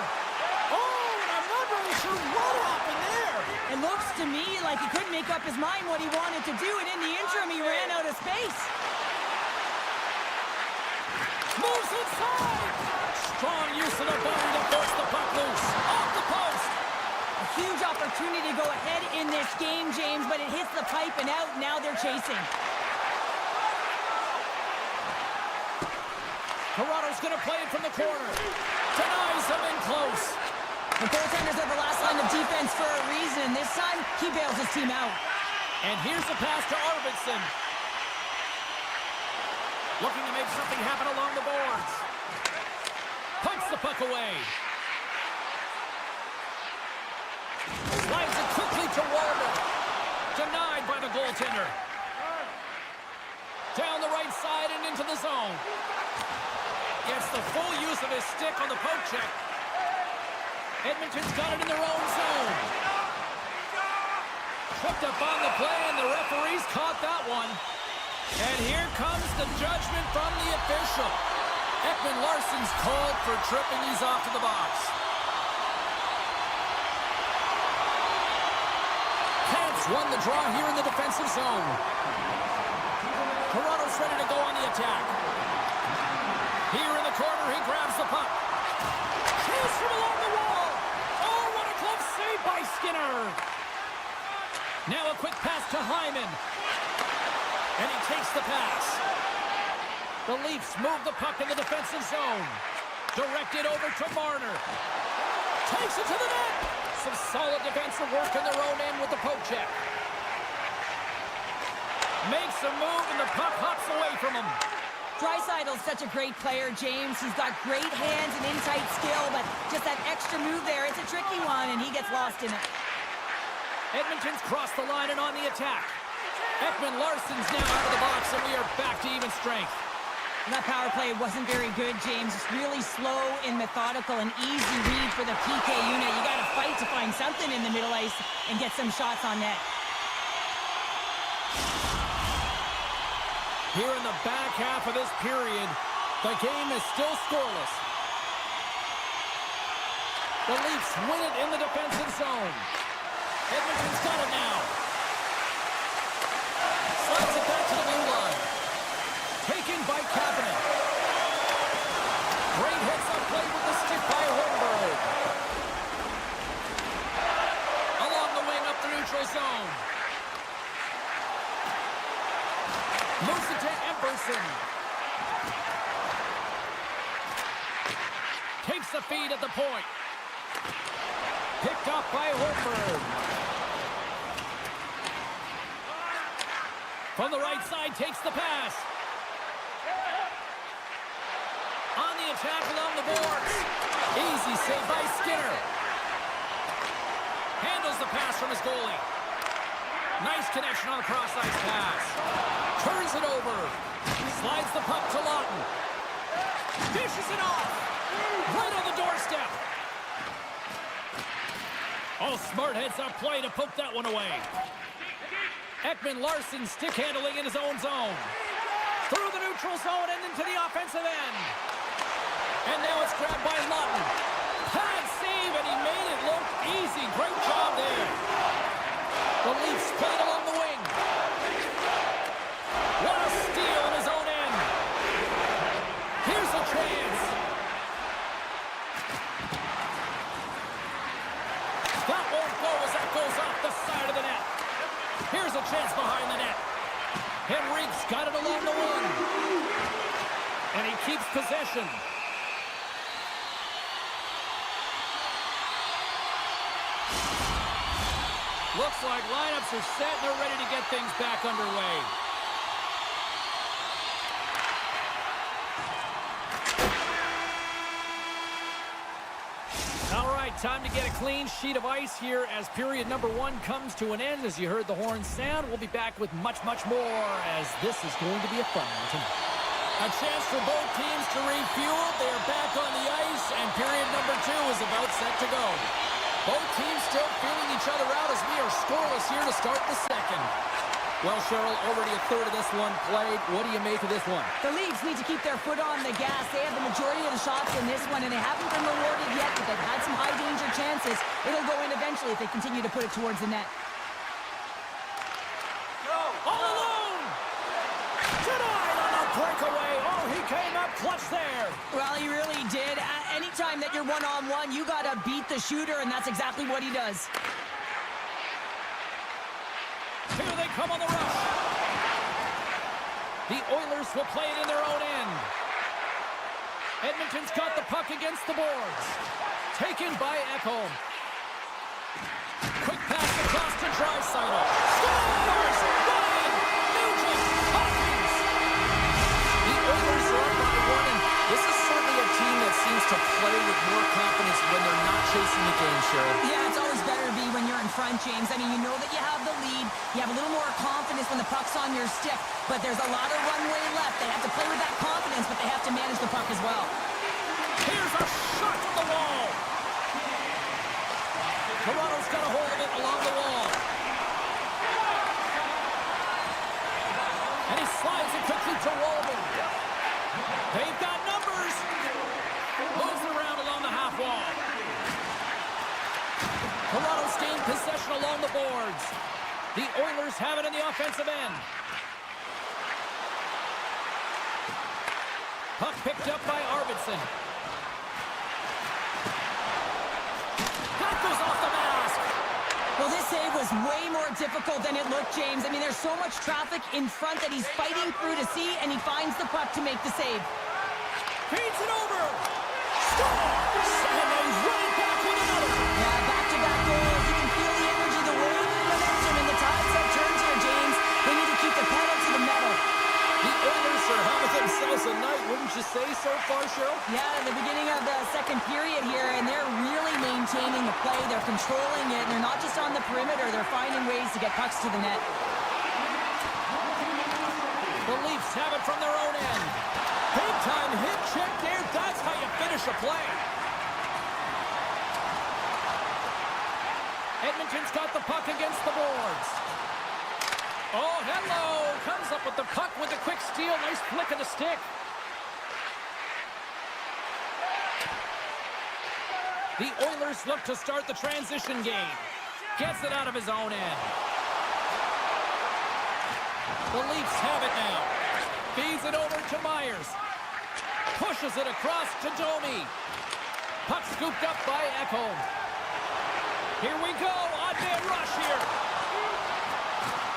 C: Oh, and I'm not really sure what happened there.
B: It looks to me like he couldn't make up his mind what he wanted to do, and in the interim, he ran out of space.
A: Moves inside. Strong use of the body to force the puck loose. Off the post.
B: A huge opportunity to go ahead in this game, James, but it hits the pipe and out. Now they're chasing.
A: Toronto's going to play it from the corner. Denies him in close.
B: The goaltenders are the last line of defense for a reason. This time, he bails his team out.
A: And here's the pass to Arvidsson. Looking to make something happen along the boards. Punts the puck away. Slides it quickly to Walden. Denied by the goaltender. Down the right side and into the zone. Gets the full use of his stick on the poke check. Edmonton's got it in their own zone. Tripped up on the play, and the referees caught that one. And here comes the judgment from the official. Ekman-Larsson's called for tripping. He's off to the box. Canucks won the draw here in the defensive zone. Toronto's ready to go on the attack. Here in the corner, he grabs the puck. Shoots from along the wall. Oh, what a glove save by Skinner. Now a quick pass to Hyman. And he takes the pass. The Leafs move the puck in the defensive zone. Directed over to Marner. Takes it to the net. Some solid defensive work in their own end with the poke check. Makes a move, and the puck hops away from him.
B: Dreisaitl's such a great player, James. He's got great hands and in-tight skill, but just that extra move there, it's a tricky one, and he gets lost in it.
A: Edmonton's crossed the line and on the attack. Ekman-Larsson's now out of the box, and we are back to even strength.
B: That power play wasn't very good, James. Just really slow and methodical, and easy read for the PK unit. You got to fight to find something in the middle ice and get some shots on net.
A: Here in the back half of this period, the game is still scoreless. The Leafs win it in the defensive zone. Edmonton's got it now. Slides it back to the blue line. Taken by Kapanen. Great heads-up play with the stick by Holmberg. Along the wing up the neutral zone. Moves it to Emberson. Takes the feed at the point. Picked up by Holmberg. From the right side, takes the pass. On the attack along the boards. Easy save by Skinner. Handles the pass from his goalie. Nice connection on a cross-ice pass. Turns it over. Slides the puck to Lawton. Dishes it off. Right on the doorstep. Oh, smart heads-up play to poke that one away. Ekman-Larsson stick handling in his own zone. Through the neutral zone and into the offensive end. And now it's grabbed by Lawton. Pad save, and he made it look easy. Great job there. The Leafs play it along the wing. What a steal in his own end. Here's a chance. That won't go as that goes off the side of the net. Here's a chance behind the net. Henrique's got it along the wing. And he keeps possession. Looks like lineups are set and they're ready to get things back underway. All right, time to get a clean sheet of ice here as period number 1 comes to an end. As you heard the horn sound, we'll be back with much, much more as this is going to be a fun one tonight. A chance for both teams to refuel. They're back on the ice, and period number 2 is about set to go. Both teams still feeling each other out as we are scoreless here to start the second. Well, Cheryl, already a third of this one played. What do you make of this one?
B: The Leafs need to keep their foot on the gas. They have the majority of the shots in this one, and they haven't been rewarded yet, but they've had some high-danger chances. It'll go in eventually if they continue to put it towards the net.
A: All alone! Denied on a breakaway. Oh, he came up clutch there.
B: Well, he really did. Anytime that you're one-on-one, you got to beat the shooter, and that's exactly what he does.
A: Here they come on the rush. The Oilers will play it in their own end. Edmonton's got the puck against the boards. Taken by Ekholm. Quick pass across to Draisaitl. Scores! Ryan! Nugent! Hopkins! The Oilers are up by 1, and this is certainly a team that seems to play with more confidence when they're not chasing the game, Cheryl.
B: Yeah, it's always better to be when you're in front, James. I mean, you know that you have the lead. You have a little more confidence when the puck's on your stick, but there's a lot of runway left. They have to play with that confidence, but they have to manage the puck as well.
A: Here's a shot from the wall. Toronto's got a hold of it along the wall. And he slides it quickly to Walden. They've got numbers. Moves it around along the half wall. Toronto's gained possession along the boards. The Oilers have it in the offensive end. Puck picked up by Arvidsson. That goes off the mask.
B: Well, this save was way more difficult than it looked, James. I mean, there's so much traffic in front that he's fighting through to see, and he finds the puck to make the save.
A: Feeds it over. Scores! And they run it back with another.
B: Yeah, back-to-back goals. You can feel the energy, the wave, the momentum, and the tides have turned here, James. They need to keep the pedal to the metal.
A: The Oilers are having themselves a night, wouldn't you say so far, Cheryl?
B: Yeah, at the beginning of the second period here, and they're really maintaining the play. They're controlling it, and they're not just on the perimeter. They're finding ways to get pucks to the net.
A: The Leafs have it from their own end. Big-time hit check there. That's how you finish a play. Edmonton's got the puck against the boards. Oh, hello. Comes up with the puck with a quick steal. Nice flick of the stick. The Oilers look to start the transition game. Gets it out of his own end. The Leafs have it now. Feeds it over to Myers. Pushes it across to Domi. Puck scooped up by Ekholm. Here we go. Odd-man rush here.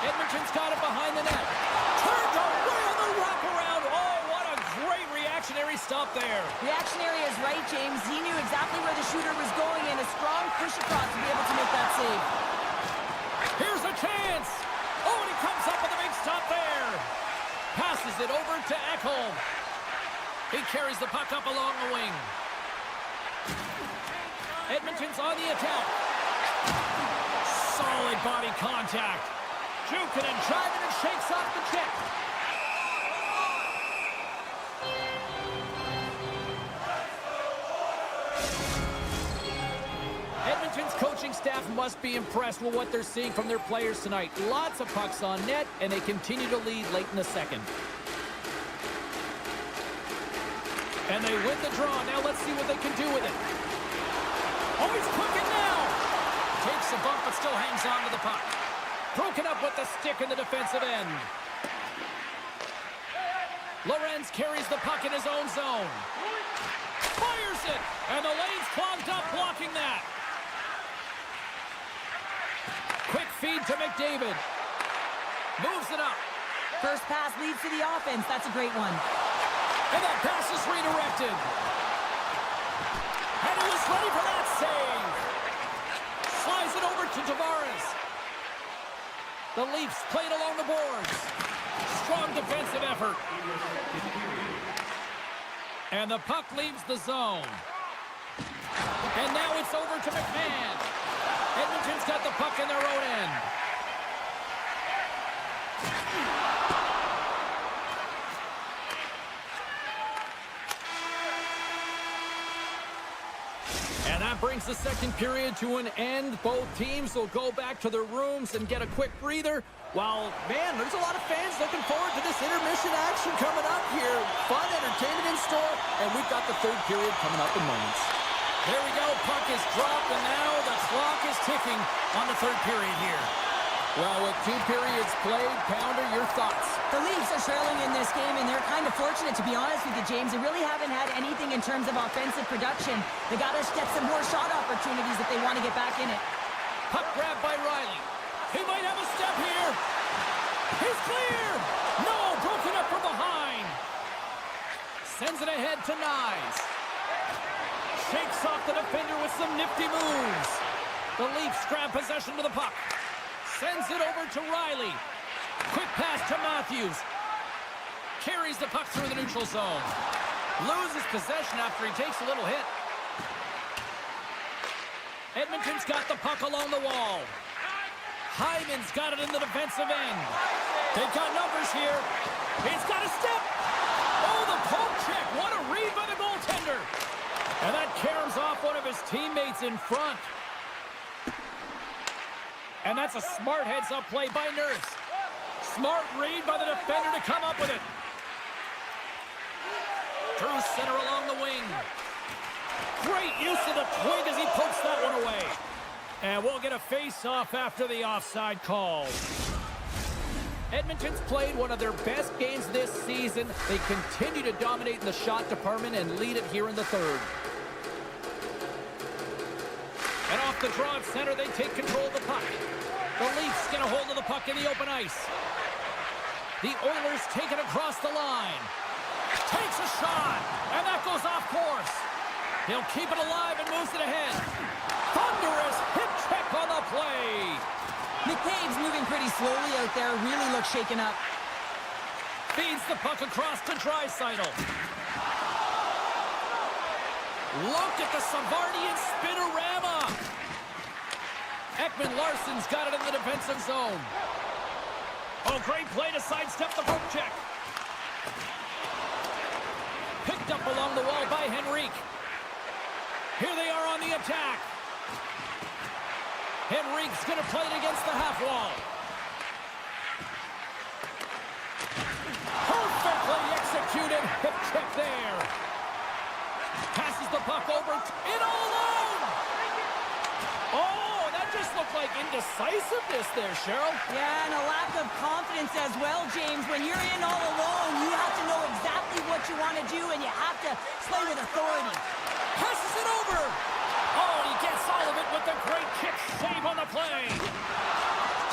A: Edmonton's got it behind the net. Turned away on the wraparound. Oh, what a great reactionary stop there.
B: Reactionary is right, James. He knew exactly where the shooter was going, and a strong push across to be able to make that save.
A: Here's a chance. Oh, and he comes up with a big stop there. Passes it over to Ekholm. He carries the puck up along the wing. Edmonton's on the attack. Solid body contact. Jukin and driving and shakes off the check. Edmonton's coaching staff must be impressed with what they're seeing from their players tonight. Lots of pucks on net, and they continue to lead late in the second. And they win the draw. Now let's see what they can do with it. Oh, he's cooking now. Takes a bump, but still hangs on to the puck. Broken up with the stick in the defensive end. Lorenz carries the puck in his own zone. Fires it, and the lane's clogged up, blocking that. Quick feed to McDavid. Moves it up.
B: First pass leads to the offense. That's a great one.
A: And that pass is redirected. And he was ready for that save. Slides it over to Tavares. The Leafs played along the boards. Strong defensive effort. And the puck leaves the zone. And now it's over to McMahon. Edmonton's got the puck in their own end. And that brings the second period to an end. Both teams will go back to their rooms and get a quick breather. While, man, there's a lot of fans looking forward to this intermission action coming up here. Fun entertainment in store, and we've got the third period coming up in moments. There we go. Puck is dropped, and now the clock is ticking on the third period here.
C: Well, with 2 periods played, Pounder, your thoughts?
B: The Leafs are trailing in this game, and they're kind of fortunate, to be honest with you, James. They really haven't had anything in terms of offensive production. They got to get some more shot opportunities if they want to get back in it.
A: Puck grabbed by Riley. He might have a step here. He's clear. No, broken up from behind. Sends it ahead to Nyes. Shakes off the defender with some nifty moves. The Leafs grab possession to the puck. Sends it over to Riley. Quick pass to Matthews. Carries the puck through the neutral zone. Loses possession after he takes a little hit. Edmonton's got the puck along the wall. Hyman's got it in the defensive end. They've got numbers here. He's got a step. Oh, the poke check. What a read by the goaltender. And that caroms off one of his teammates in front. And that's a smart heads-up play by Nurse. Smart read by the defender to come up with it. Through center along the wing. Great use of the twig as he pokes that one away. And we'll get a face-off after the offside call. Edmonton's played one of their best games this season. They continue to dominate in the shot department and lead it here in the third. And off the draw at center, they take control of the puck. The Leafs get a hold of the puck in the open ice. The Oilers take it across the line. Takes a shot, and that goes off course. He'll keep it alive and moves it ahead. Thunderous hip check on the play.
B: McCabe's moving pretty slowly out there, really looks shaken up.
A: Feeds the puck across to Draisaitl. Look at the Savardian spinorama. Ekman-Larsson's got it in the defensive zone. Oh, great play to sidestep the poke check. Picked up along the wall by Henrique. Here they are on the attack. Henrique's going to play it against the half wall. Perfectly executed hip check there. Passes the puck over. In all alone. Oh, that just looked like indecisiveness there, Cheryl.
B: Yeah, and a lack of confidence as well, James. When you're in all alone, you have to know exactly what you want to do, and you have to play with authority.
A: Passes it over. Oh, and he gets all of it with the great kick save on the play.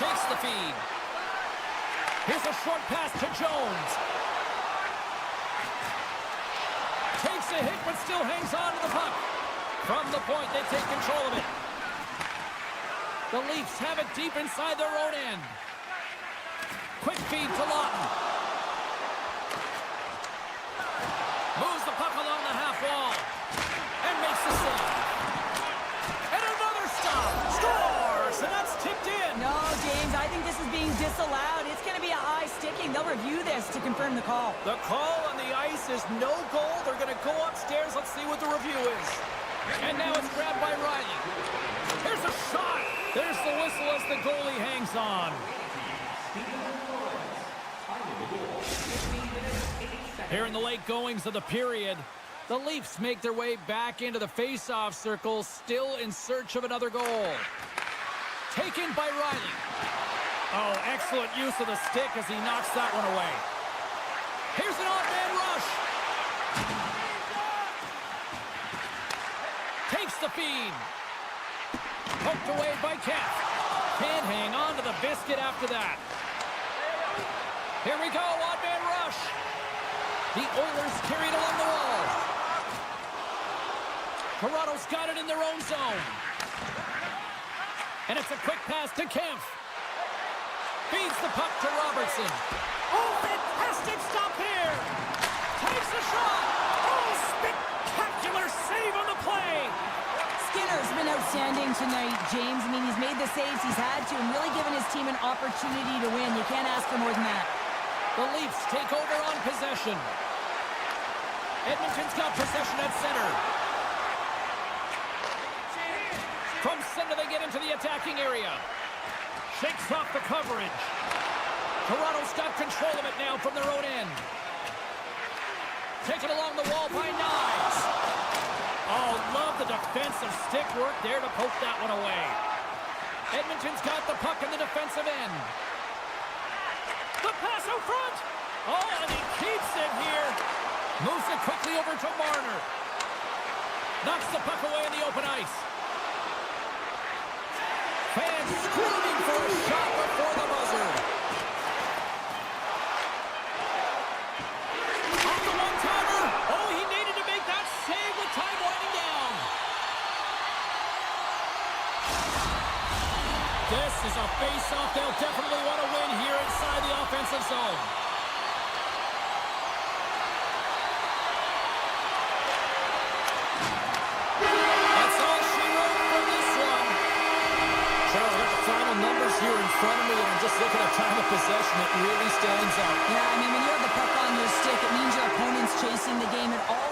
A: Takes the feed. Here's a short pass to Jones. Takes a hit, but still hangs on to the puck. From the point, they take control of it. The Leafs have it deep inside their own end. Quick feed to Lawton. Moves the puck along the half wall. And makes the save. And another stop. Scores! And that's tipped in.
B: No, James, I think this is being disallowed. It's going to be a high sticking. They'll review this to confirm the call.
A: The call on the ice is no goal. They're going to go upstairs. Let's see what the review is. And now it's grabbed by Riley. Here's a shot. There's the whistle as the goalie hangs on. Here in the late goings of the period, the Leafs make their way back into the face-off circle, still in search of another goal. Taken by Riley. Oh, excellent use of the stick as he knocks that one away. Here's an odd-man rush. Takes the feed. Poked away by Kemp. Can't hang on to the biscuit after that. Here we go, odd-man rush. The Oilers carried along the wall. Toronto's got it in their own zone. And it's a quick pass to Kemp. Feeds the puck to Robertson.
C: Oh, fantastic stop here. Takes the shot. Oh, spectacular save on the play.
B: Skinner's been outstanding tonight, James. I mean, he's made the saves he's had to and really given his team an opportunity to win. You can't ask for more than that.
A: The Leafs take over on possession. Edmonton's got possession at center. From center, they get into the attacking area. Shakes off the coverage. Toronto's got control of it now from their own end. Taken along the wall by Knies. Oh, love the defensive stick work there to poke that one away. Edmonton's got the puck in the defensive end.
C: The pass out front.
A: Oh, and he keeps it here. Moves it quickly over to Marner. Knocks the puck away in the open ice. Fans screaming for a shot before the buzzer. Off the one-timer. Oh, he needed to make that save with time winding down. This is a face-off they'll definitely want to win here inside the offensive zone. That's all she wrote for this one. Charles, got the final numbers here in front of me, and I'm just looking at time of possession. It really stands out.
B: Yeah, I mean, when you have the puck on your stick, it means your opponent's chasing the game at all